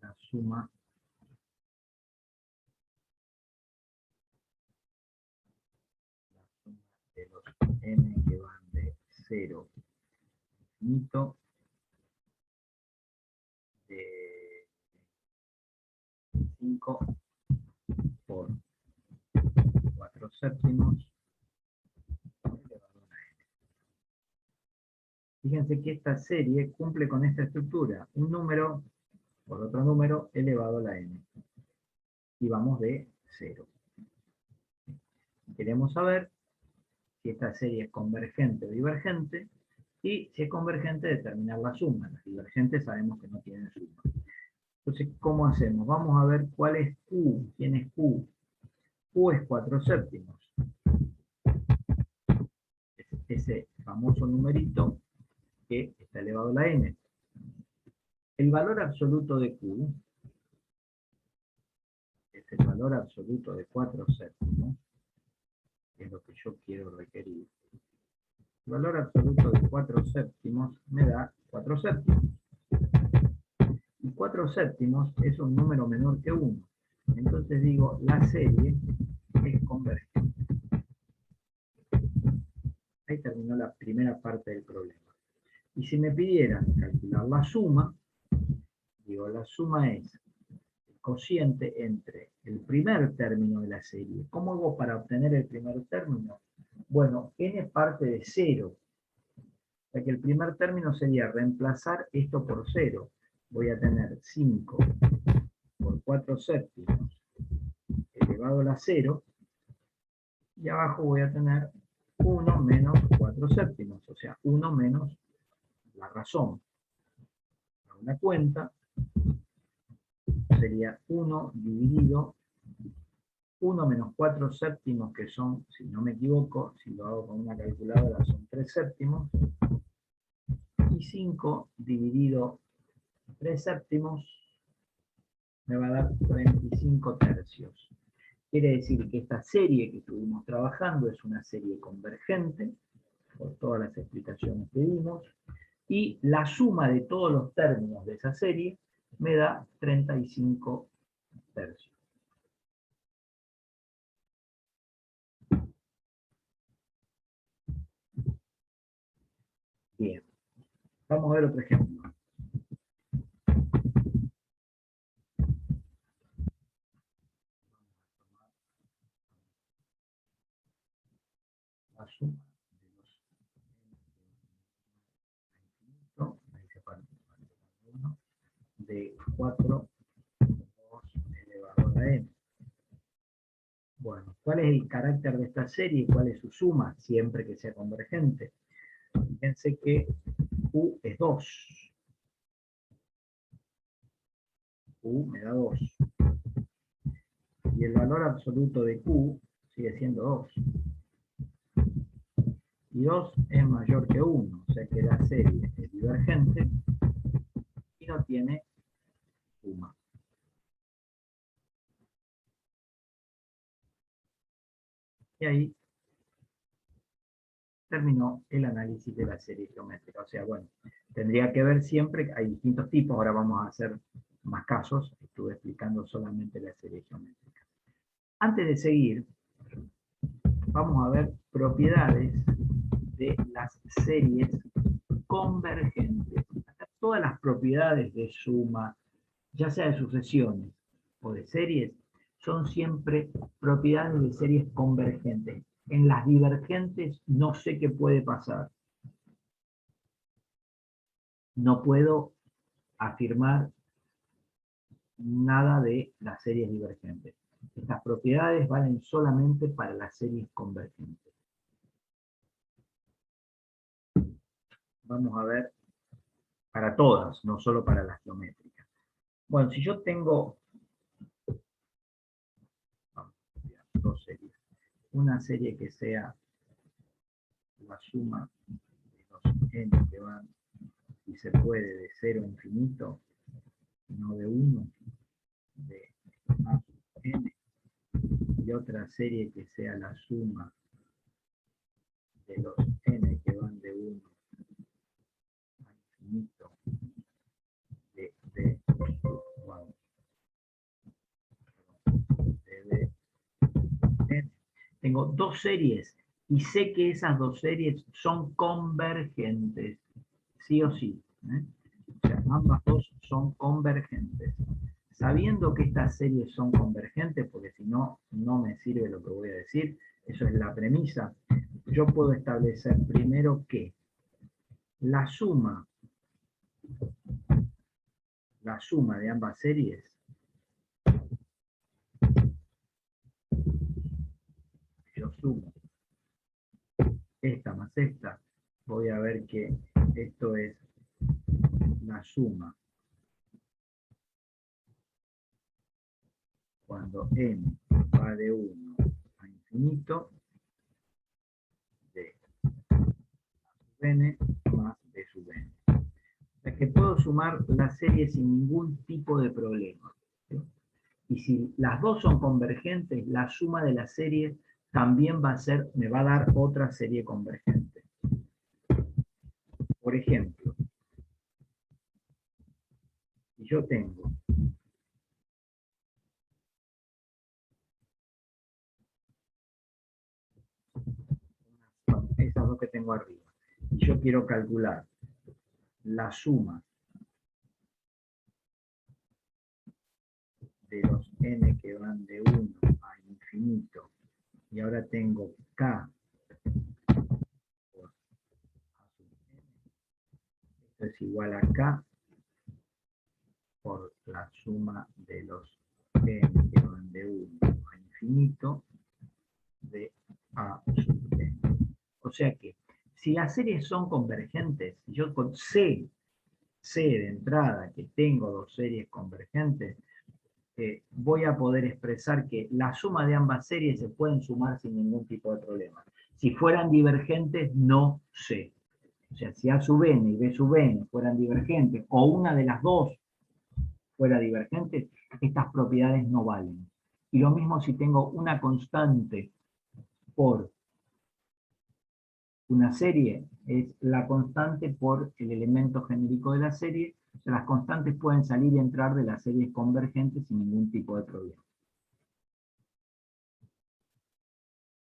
la suma de los n que van de 0 a infinito, de 5 por 4 séptimos elevado a n. Fíjense que esta serie cumple con esta estructura, un número por otro número elevado a la n. Y vamos de 0. Queremos saber si esta serie es convergente o divergente, y si es convergente, determinar la suma. Las divergentes sabemos que no tienen suma. Entonces, ¿cómo hacemos? Vamos a ver cuál es Q. ¿Quién es Q? Q es 4 séptimos. Es ese famoso numerito que está elevado a la n. El valor absoluto de Q es el valor absoluto de 4 séptimos, que es lo que yo quiero requerir. El valor absoluto de 4 séptimos me da 4 séptimos. Y 4 séptimos es un número menor que 1. Entonces digo, la serie es convergente. Ahí terminó la primera parte del problema. Y si me pidieran calcular la suma, digo, la suma es el cociente entre el primer término de la serie. ¿Cómo hago para obtener el primer término? Bueno, n parte de 0. O sea que el primer término sería reemplazar esto por 0. Voy a tener 5 por 4 séptimos elevado a la 0. Y abajo voy a tener 1 menos 4 séptimos. O sea, 1 menos la razón. Una cuenta sería 1 dividido 1 menos 4 séptimos, que son, si no me equivoco, si lo hago con una calculadora, son 3 séptimos. Y 5 dividido 3 séptimos me va a dar 35 tercios. Quiere decir que esta serie que estuvimos trabajando es una serie convergente, por todas las explicaciones que dimos, y la suma de todos los términos de esa serie me da 35 tercios. Bien, vamos a ver otro ejemplo. La suma de 4 elevado a la n. Bueno, ¿cuál es el carácter de esta serie? ¿Cuál es su suma? Siempre que sea convergente. Fíjense que Q es 2. Q me da 2. Y el valor absoluto de Q sigue siendo 2. Y 2 es mayor que 1. O sea que la serie es divergente y no tiene suma. Y ahí terminó el análisis de la serie geométrica. O sea, bueno, tendría que ver siempre, hay distintos tipos, ahora vamos a hacer más casos, estuve explicando solamente la serie geométrica. Antes de seguir, vamos a ver propiedades de las series convergentes. Todas las propiedades de suma, ya sea de sucesiones o de series, son siempre propiedades de series convergentes. En las divergentes no sé qué puede pasar. No puedo afirmar nada de las series divergentes. Estas propiedades valen solamente para las series convergentes. Vamos a ver para todas, no solo para las geométricas. Bueno, si yo tengo dos series, una serie que sea la suma de los n que van, si se puede, de 0 a infinito, no de 1, de a n, y otra serie que sea la suma de los n que van de 1 a infinito, de d, wow, de n. Tengo dos series y sé que esas dos series son convergentes, sí o sí. O sea, ambas dos son convergentes. Sabiendo que estas series son convergentes, porque si no, no me sirve lo que voy a decir, eso es la premisa, yo puedo establecer primero que la suma de ambas series yo sumo esta más esta, voy a ver que esto es la suma cuando n va de 1 a infinito de n más b sub n. O sea que puedo sumar la serie sin ningún tipo de problema. ¿Sí? Y si las dos son convergentes, la suma de la serie también me va a dar otra serie convergente. Por ejemplo, si yo tengo esas dos que tengo arriba, y yo quiero calcular la suma de los n que van de 1 a infinito, y ahora tengo k por a sub n, esto es igual a k por la suma de los n que van de 1 a infinito de a sub n. O sea que, si las series son convergentes, si yo sé de entrada que tengo dos series convergentes, voy a poder expresar que la suma de ambas series se pueden sumar sin ningún tipo de problema. Si fueran divergentes, no sé. O sea, si A sub n y B sub n fueran divergentes, o una de las dos fuera divergente, estas propiedades no valen. Y lo mismo si tengo una constante por una serie, es la constante por el elemento genérico de la serie. O sea, las constantes pueden salir y entrar de las series convergentes sin ningún tipo de problema.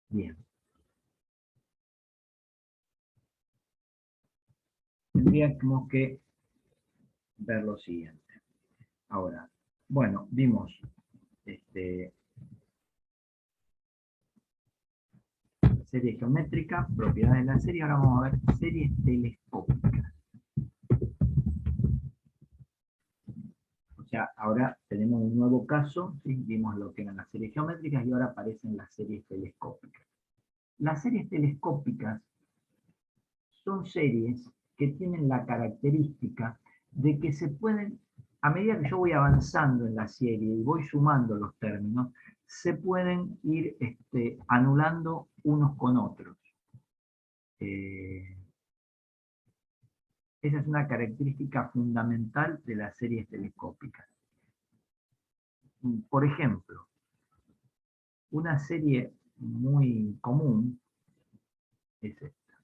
Bien. Tendríamos que ver lo siguiente. Ahora, bueno, vimos serie geométrica, propiedades de la serie. Ahora vamos a ver series telescópicas. O sea, ahora tenemos un nuevo caso, ¿sí? Vimos lo que eran las series geométricas y ahora aparecen las series telescópicas. Las series telescópicas son series que tienen la característica de que se pueden, a medida que yo voy avanzando en la serie y voy sumando los términos, se pueden ir anulando unos con otros. Esa es una característica fundamental de las series telescópicas. Por ejemplo, una serie muy común es esta.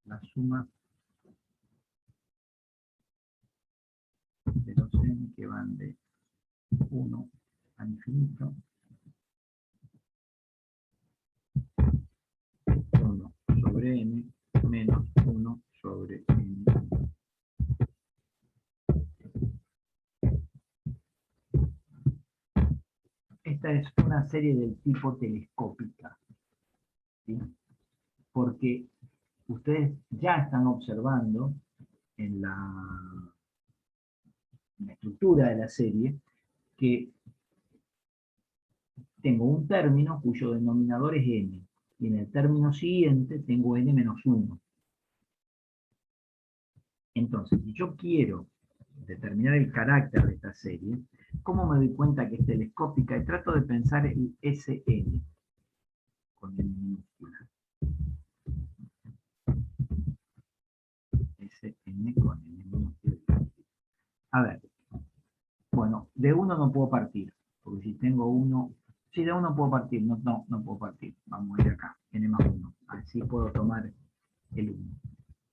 La suma de los n que van de 1 a infinito, 1 sobre n menos 1 sobre n. Esta es una serie del tipo telescópica, ¿sí? Porque ustedes ya están observando en la estructura de la serie que tengo un término cuyo denominador es n, y en el término siguiente tengo n menos 1. Entonces, si yo quiero determinar el carácter de esta serie, ¿cómo me doy cuenta que es telescópica? Y trato de pensar el Sn con n minúscula. Sn con n minúscula. A ver, bueno, de 1 no puedo partir, porque si tengo 1, sí, de 1 puedo partir, no puedo partir. Vamos a ir acá, n más 1. Así puedo tomar el 1.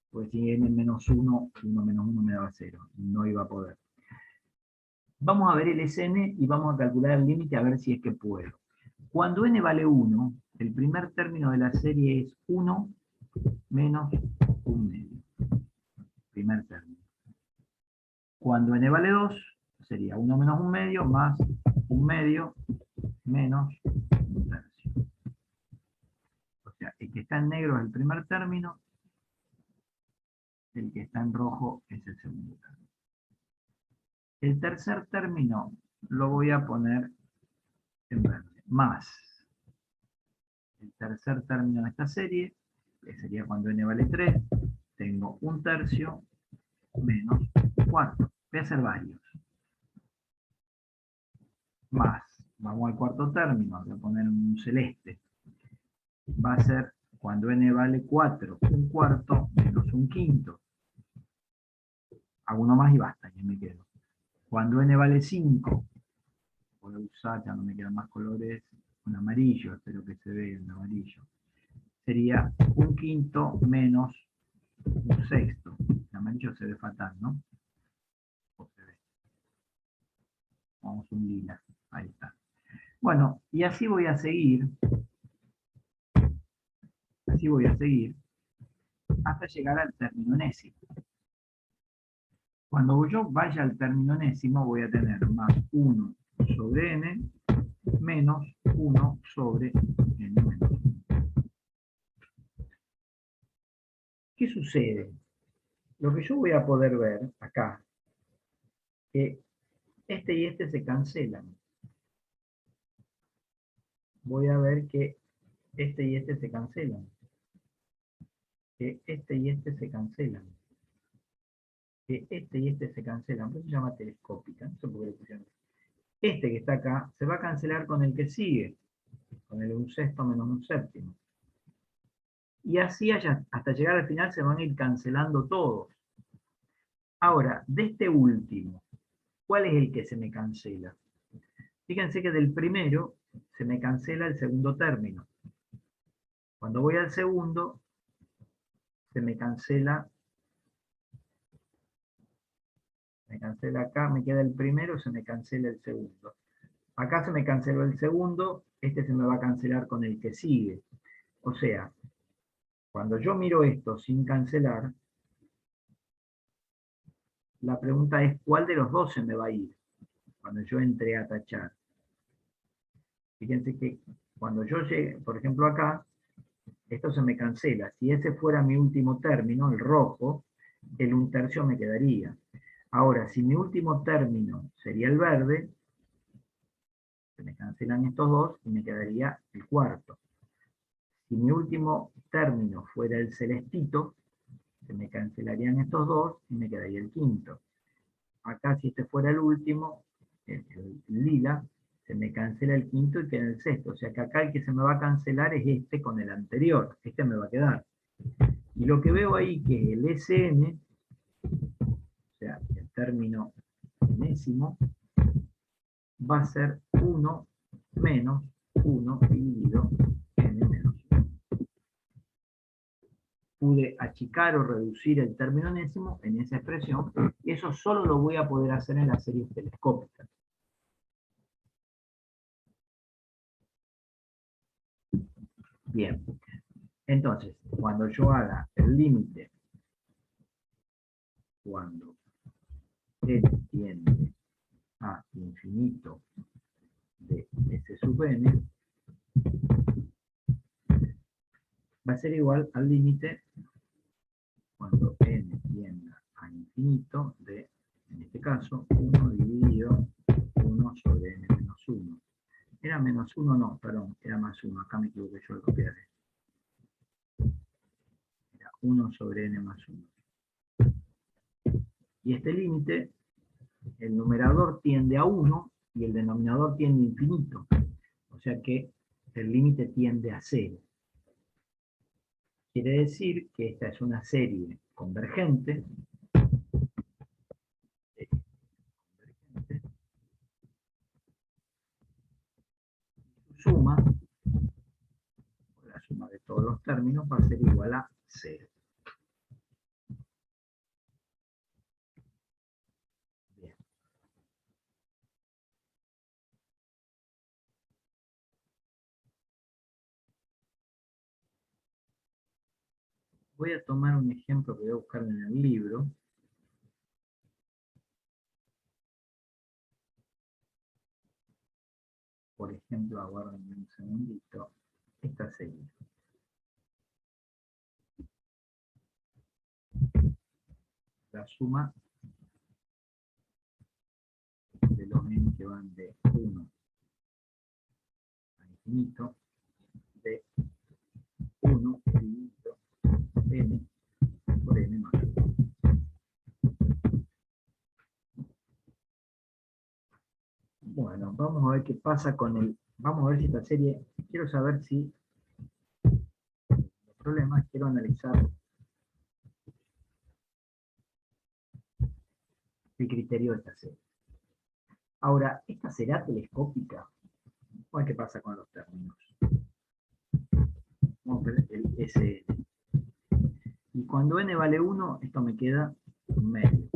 Porque si n menos 1, 1 menos 1 me daba 0. No iba a poder. Vamos a ver el Sn y vamos a calcular el límite a ver si es que puedo. Cuando n vale 1, el primer término de la serie es 1 menos 1 medio. Primer término. Cuando n vale 2, sería 1 menos 1 medio más 1 medio menos 1 tercio. O sea, el que está en negro es el primer término, el que está en rojo es el segundo término. El tercer término lo voy a poner en verde, más el tercer término de esta serie, que sería cuando n vale 3, tengo 1 tercio menos 1 cuarto. Voy a hacer varios. Más, vamos al cuarto término, voy a poner un celeste. Va a ser cuando n vale 4, 1 cuarto menos 1 quinto. Hago uno más y basta, ya me quedo. Cuando n vale 5, voy a usar, ya no me quedan más colores, un amarillo, espero que se vea un amarillo. Sería 1 quinto menos 1 sexto. El amarillo se ve fatal, ¿no? O se ve. Vamos un lila, ahí está. Bueno, y así voy a seguir. Así voy a seguir. hasta llegar al término enésimo. Cuando yo vaya al término enésimo voy a tener más 1 sobre n menos 1 sobre n menos 1. ¿Qué sucede? Lo que yo voy a poder ver acá, que este y este se cancelan. Voy a ver que este y este se cancelan. Que este y este se cancelan. Que este y este se cancelan. Por eso se llama telescópica. No sé por qué le pusieron. Este que está acá se va a cancelar con el que sigue. Con el 1/6 menos 1/7. Y así hasta llegar al final se van a ir cancelando todos. Ahora, de este último, ¿cuál es el que se me cancela? Fíjense que del primero se me cancela el segundo término. Cuando voy al segundo, se me cancela acá, me queda el primero, se me cancela el segundo. Acá se me canceló el segundo, este se me va a cancelar con el que sigue. O sea, cuando yo miro esto sin cancelar, la pregunta es ¿cuál de los dos se me va a ir? Cuando yo entre a tachar. Fíjense que cuando yo llegue, por ejemplo acá, esto se me cancela. Si ese fuera mi último término, el rojo, el 1/3 me quedaría. Ahora, si mi último término sería el verde, se me cancelan estos dos y me quedaría el cuarto. Si mi último término fuera el celestito, se me cancelarían estos dos y me quedaría el quinto. Acá si este fuera el último, el lila, se me cancela el quinto y queda el sexto. O sea que acá el que se me va a cancelar es este con el anterior. Este me va a quedar. Y lo que veo ahí que el SN, o sea, el término enésimo, va a ser 1 menos 1 dividido n menos 1. Pude achicar o reducir el término enésimo en esa expresión, y eso solo lo voy a poder hacer en las series telescópicas. Bien, entonces, cuando yo haga el límite, cuando n tiende a infinito de s sub n, va a ser igual al límite cuando n tienda a infinito de, en este caso, 1 dividido 1 sobre n menos 1. Era menos 1, no, perdón, era más 1, acá me equivoqué yo al copiar. Era 1 sobre n más 1. Y este límite, el numerador tiende a 1 y el denominador tiende a infinito. O sea que el límite tiende a 0. Quiere decir que esta es una serie convergente. Su suma, la suma de todos los términos, va a ser igual a 0. Bien. Voy a tomar un ejemplo que voy a buscar en el libro. Por ejemplo, aguárdenme un segundito, esta serie. La suma de los n que van de 1 a infinito, de 1 dividido n por n más 1. Bueno, vamos a ver qué pasa con el... Vamos a ver si esta serie... Quiero saber si... Los problemas, quiero analizar el criterio de esta serie. Ahora, ¿esta será telescópica? Vamos a ver qué pasa con los términos. Vamos a ver el SN. Y cuando n vale 1, esto me queda medio.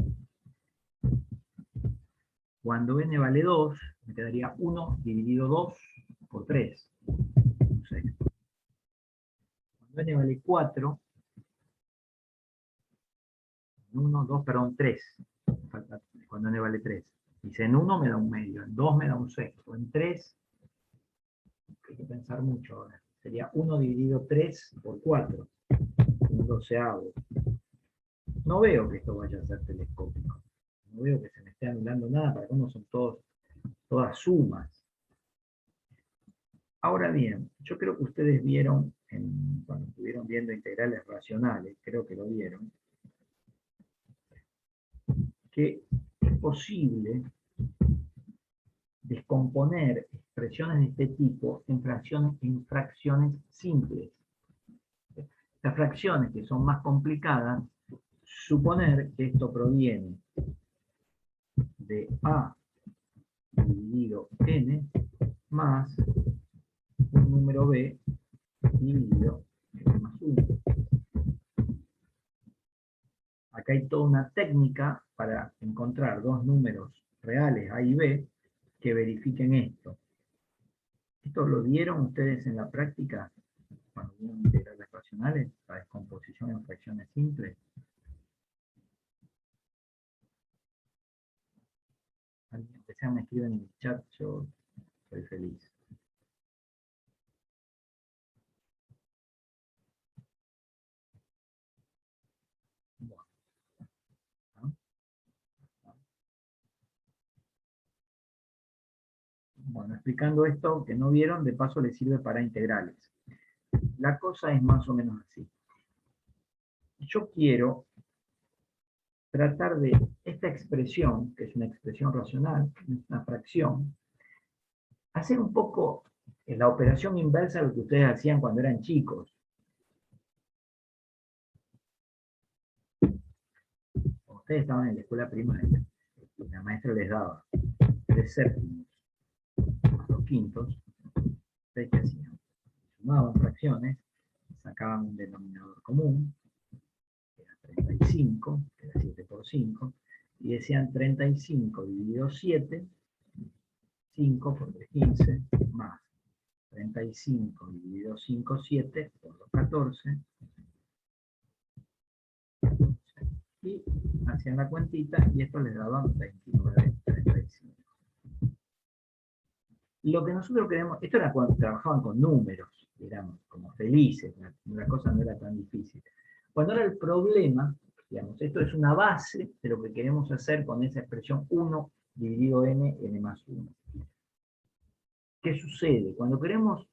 Cuando n vale 2, me quedaría 1 dividido 2 por 3. Un sexto. Cuando n vale 4, 1, 2, perdón, 3. Cuando n vale 3. Dice en 1 me da un medio, en 2 me da un sexto, en 3, hay que pensar mucho ahora. Sería 1 dividido 3 por 4, un doceavo. No veo que esto vaya a ser telescópico. No veo que se me esté anulando nada, para cómo son todas sumas. Ahora bien, yo creo que ustedes vieron, cuando estuvieron viendo integrales racionales, creo que lo vieron, que es posible descomponer expresiones de este tipo en fracciones simples. Las fracciones que son más complicadas, suponer que esto proviene de A dividido N más un número B dividido N más 1. Acá hay toda una técnica para encontrar dos números reales A y B que verifiquen esto. ¿Esto lo vieron ustedes en la práctica cuando vieron integrales racionales, la descomposición en fracciones simples? Alguien que sea me escribe en el chat, yo soy feliz. Bueno, explicando esto que no vieron, de paso les sirve para integrales. La cosa es más o menos así. Yo quiero tratar de esta expresión, que es una expresión racional, una fracción, hacer un poco la operación inversa a lo que ustedes hacían cuando eran chicos. Cuando ustedes estaban en la escuela primaria, la maestra les daba 3 séptimos más 2 quintos. ¿Ustedes qué hacían? Sumaban fracciones, sacaban un denominador común, que era 35, que era 7 por 5, y decían 35 dividido 7, 5 por 3, 15, más 35 dividido 5, 7, por 2, 14, y hacían la cuentita, y esto les daba 29, 35. Lo que nosotros queremos, esto era cuando trabajaban con números, eran como felices, la cosa no era tan difícil. Cuando era el problema, digamos, esto es una base de lo que queremos hacer con esa expresión 1 dividido n, n más 1. ¿Qué sucede? Cuando queremos,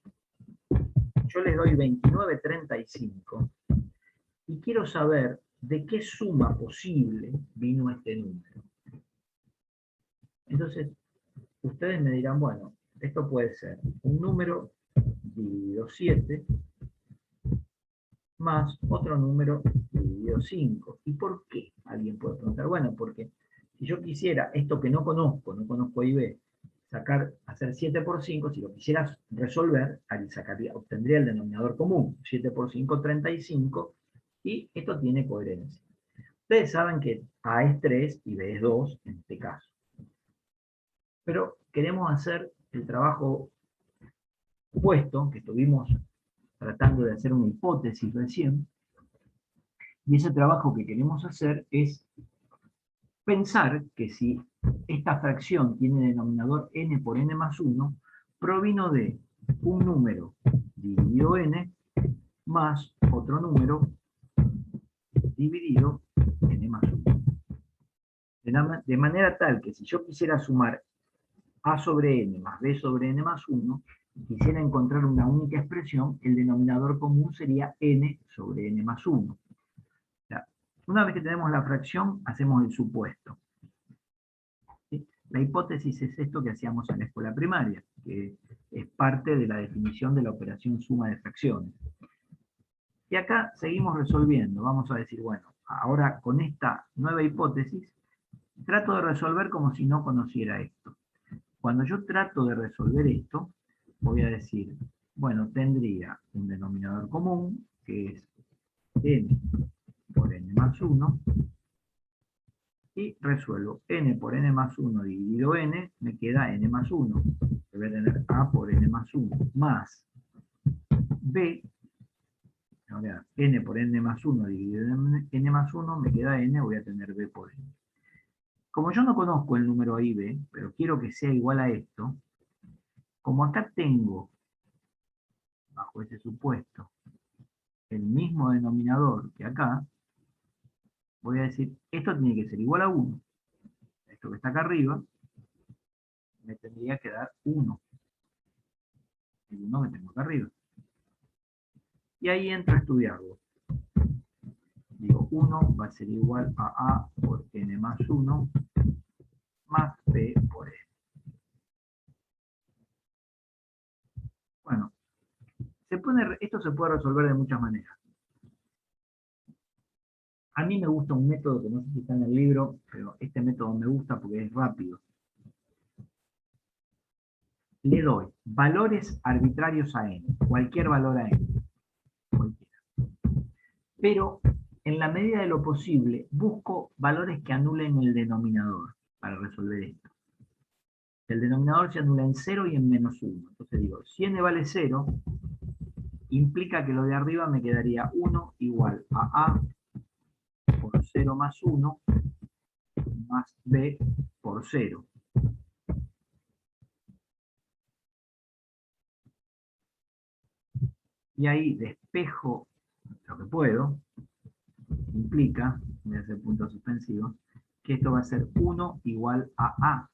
yo les doy 29,35 y quiero saber de qué suma posible vino este número. Entonces, ustedes me dirán, bueno, esto puede ser un número dividido 7 más otro número dividido 5. ¿Y por qué? Alguien puede preguntar, bueno, porque si yo quisiera esto que no conozco A y B, hacer 7 por 5, si lo quisiera resolver, obtendría el denominador común, 7 por 5, 35, y esto tiene coherencia. Ustedes saben que A es 3 y B es 2 en este caso. Pero queremos hacer el trabajo opuesto, que estuvimos tratando de hacer una hipótesis recién, y ese trabajo que queremos hacer es pensar que si esta fracción tiene denominador n por n más 1, provino de un número dividido n más otro número dividido n más 1. De manera tal que si yo quisiera sumar a sobre n más b sobre n más 1, quisiera encontrar una única expresión, el denominador común sería n sobre n más 1. O sea, una vez que tenemos la fracción, hacemos el supuesto. ¿Sí? La hipótesis es esto que hacíamos en la escuela primaria, que es parte de la definición de la operación suma de fracciones. Y acá seguimos resolviendo. Vamos a decir, bueno, ahora con esta nueva hipótesis, trato de resolver como si no conociera esto. Cuando yo trato de resolver esto, voy a decir, bueno, tendría un denominador común, que es n por n más 1, y resuelvo n por n más 1 dividido n, me queda n más 1. Voy a tener a por n más 1, más b, me va a quedar n por n más 1 dividido en n más 1, me queda n, voy a tener b por n. Como yo no conozco el número a y b, pero quiero que sea igual a esto, como acá tengo, bajo ese supuesto, el mismo denominador que acá, voy a decir, esto tiene que ser igual a 1. Esto que está acá arriba, me tendría que dar 1. El 1 que tengo acá arriba. Y ahí entro a estudiarlo. Digo, 1 va a ser igual a por n más 1 más b por n. Bueno, esto se puede resolver de muchas maneras. A mí me gusta un método que no sé si está en el libro, pero este método me gusta porque es rápido. Le doy valores arbitrarios a n, cualquier valor a n, cualquiera. Pero en la medida de lo posible busco valores que anulen el denominador para resolver esto. El denominador se anula en 0 y en menos 1. Entonces digo, si n vale 0, implica que lo de arriba me quedaría 1 igual a por 0 más 1 más b por 0. Y ahí despejo lo que puedo, implica, voy a hacer puntos suspensivos, que esto va a ser 1 igual a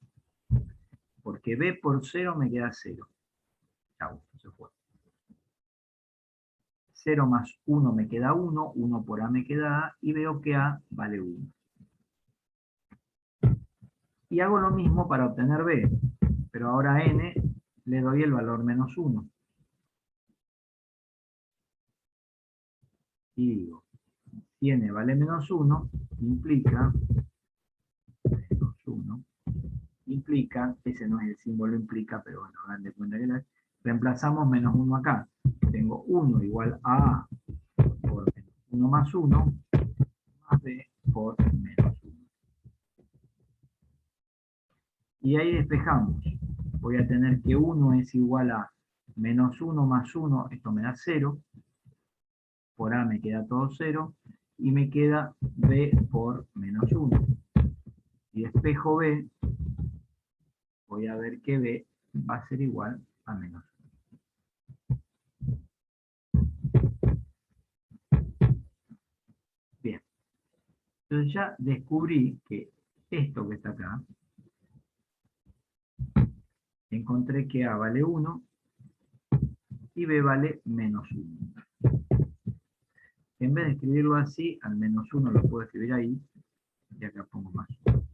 porque b por 0 me queda 0. Chau, se fue. 0 más 1 me queda 1, 1 por a me queda a, y veo que a vale 1. Y hago lo mismo para obtener b, pero ahora a n le doy el valor menos 1. Y digo, si n vale menos 1, implica, menos 1, implica, ese no es el símbolo implica, pero bueno, hagan de cuenta que reemplazamos menos 1 acá. Tengo 1 igual a por menos 1 más 1, más b por menos 1. Y ahí despejamos. Voy a tener que 1 es igual a menos 1 más 1, esto me da 0. Por a me queda todo 0. Y me queda b por menos 1. Y despejo b, voy a ver que b va a ser igual a menos 1. Bien. Entonces ya descubrí que esto que está acá, encontré que a vale 1 y b vale menos 1. En vez de escribirlo así, al menos 1 lo puedo escribir ahí, y acá pongo más 1.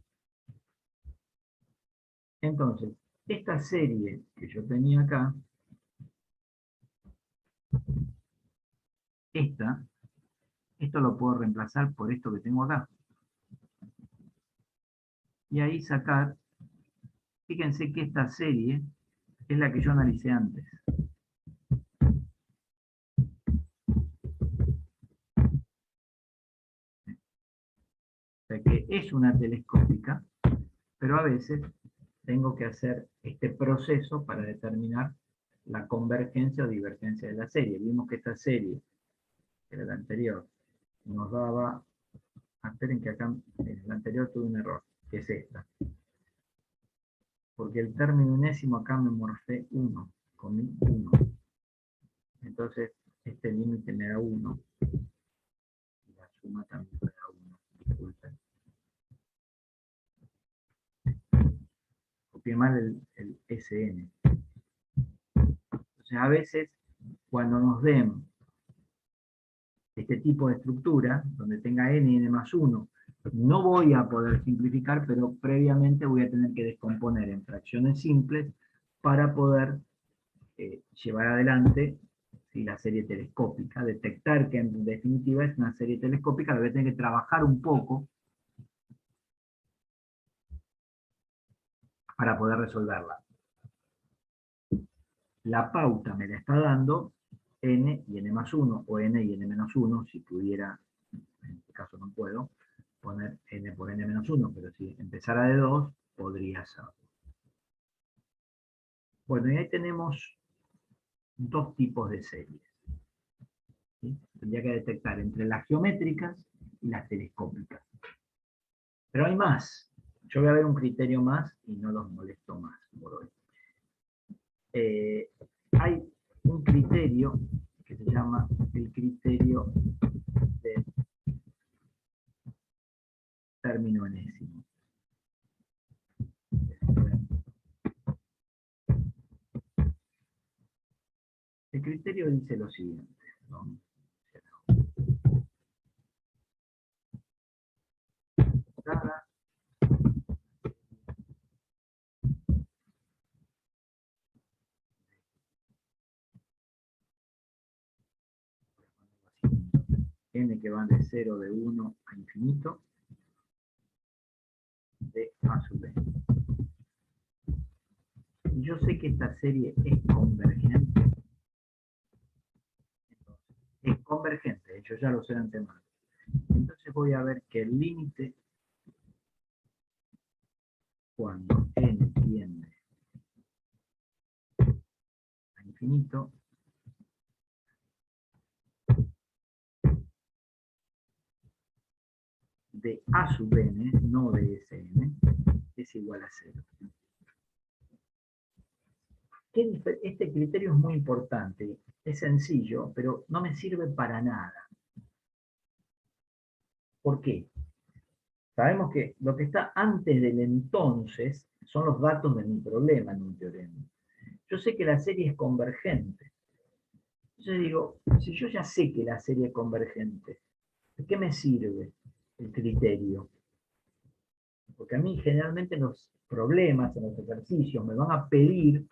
Entonces, esta serie que yo tenía acá, esto lo puedo reemplazar por esto que tengo acá. Y ahí sacar, fíjense que esta serie es la que yo analicé antes. O sea que es una telescópica, pero a veces tengo que hacer este proceso para determinar la convergencia o divergencia de la serie. Vimos que esta serie, que era la anterior, nos daba... esperen que acá en la anterior tuve un error, que es esta. Porque el término enésimo acá me morfé 1, comí 1. Entonces, este límite me da 1. Y la suma también me da 1. Disculpen. Copié mal el SN. Entonces, a veces, cuando nos den este tipo de estructura, donde tenga n y n más 1, no voy a poder simplificar, pero previamente voy a tener que descomponer en fracciones simples para poder llevar adelante la serie telescópica, detectar que en definitiva es una serie telescópica, voy a tener que trabajar un poco para poder resolverla. La pauta me la está dando n y n más 1, o n y n menos 1, si pudiera, en este caso no puedo, poner n por n menos 1, pero si empezara de 2, podría ser. Bueno, y ahí tenemos dos tipos de series. ¿sí? Tendría que detectar entre las geométricas y las telescópicas. Pero hay más. Yo voy a ver un criterio más y no los molesto más por hoy. Hay un criterio que se llama el criterio del término enésimo. El criterio dice lo siguiente, ¿no? Dada n que van de 0, de 1 a infinito, de a sub n. Y yo sé que esta serie es convergente. Es convergente, yo ya lo sé de antemano. Entonces voy a ver que el límite, cuando n tiende a infinito, de a sub n, no de Sn, es igual a 0. Este criterio es muy importante, es sencillo, pero no me sirve para nada. ¿Por qué? Sabemos que lo que está antes del entonces son los datos de mi problema en un teorema. Yo sé que la serie es convergente. Entonces digo, si yo ya sé que la serie es convergente, ¿de qué me sirve el criterio? Porque a mí generalmente en los problemas, en los ejercicios, me van a pedir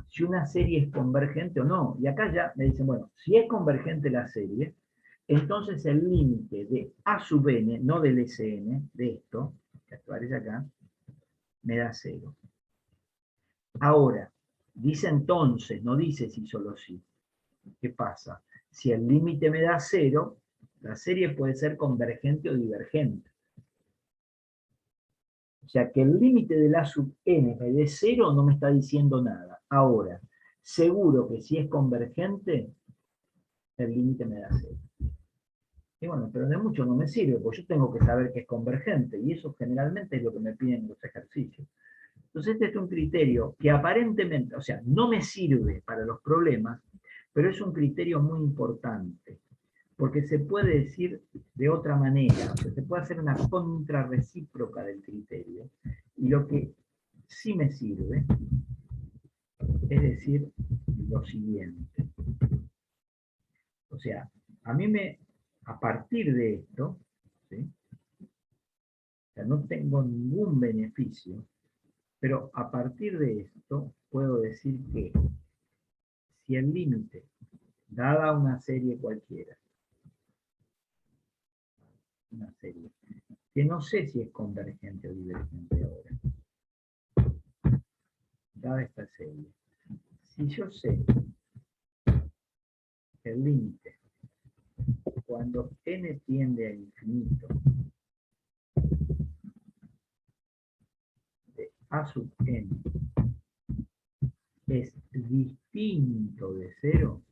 si una serie es convergente o no. Y acá ya me dicen, bueno, si es convergente la serie, entonces el límite de a sub n, no del Sn, de esto, que aparece acá, me da 0. Ahora, dice entonces, no dice si solo sí. ¿Qué pasa? Si el límite me da 0, la serie puede ser convergente o divergente. O sea, que el límite de la sub n me dé 0 no me está diciendo nada. Ahora, seguro que si es convergente, el límite me da 0. Y bueno, pero de mucho no me sirve, porque yo tengo que saber que es convergente, y eso generalmente es lo que me piden los ejercicios. Entonces este es un criterio que aparentemente, o sea, no me sirve para los problemas, pero es un criterio muy importante, porque se puede decir de otra manera, o sea, se puede hacer una contrarrecíproca del criterio, y lo que sí me sirve es decir lo siguiente. O sea, a mí a partir de esto, ¿sí? O sea, no tengo ningún beneficio, pero a partir de esto puedo decir que si el límite, dada una serie cualquiera, una serie, que no sé si es convergente o divergente ahora, dada esta serie, si yo sé que el límite, cuando n tiende a infinito, de a sub n, es distinto de 0,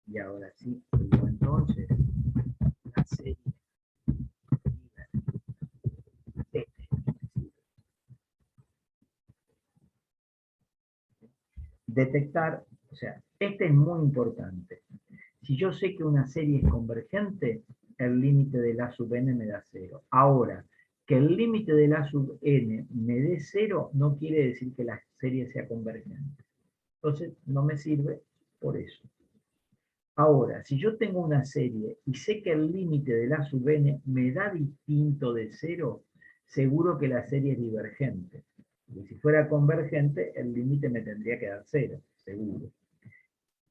y ahora sí, digo entonces, la serie detectar, o sea, este es muy importante. Si yo sé que una serie es convergente, el límite de la sub n me da 0. Ahora, que el límite de la sub n me dé 0 no quiere decir que la serie sea convergente. Entonces, no me sirve por eso. Ahora, si yo tengo una serie y sé que el límite de la sub n me da distinto de 0, seguro que la serie es divergente. Y si fuera convergente, el límite me tendría que dar 0, seguro.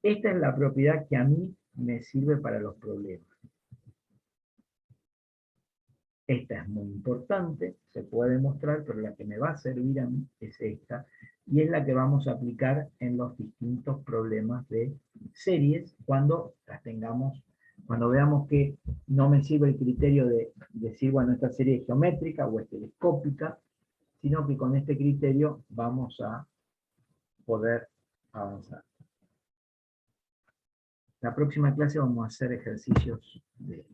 Esta es la propiedad que a mí me sirve para los problemas. Esta es muy importante, se puede demostrar, pero la que me va a servir a mí es esta, y es la que vamos a aplicar en los distintos problemas de series cuando las tengamos, cuando veamos que no me sirve el criterio de decir, bueno, esta serie es geométrica o es telescópica, sino que con este criterio vamos a poder avanzar. La próxima clase vamos a hacer ejercicios de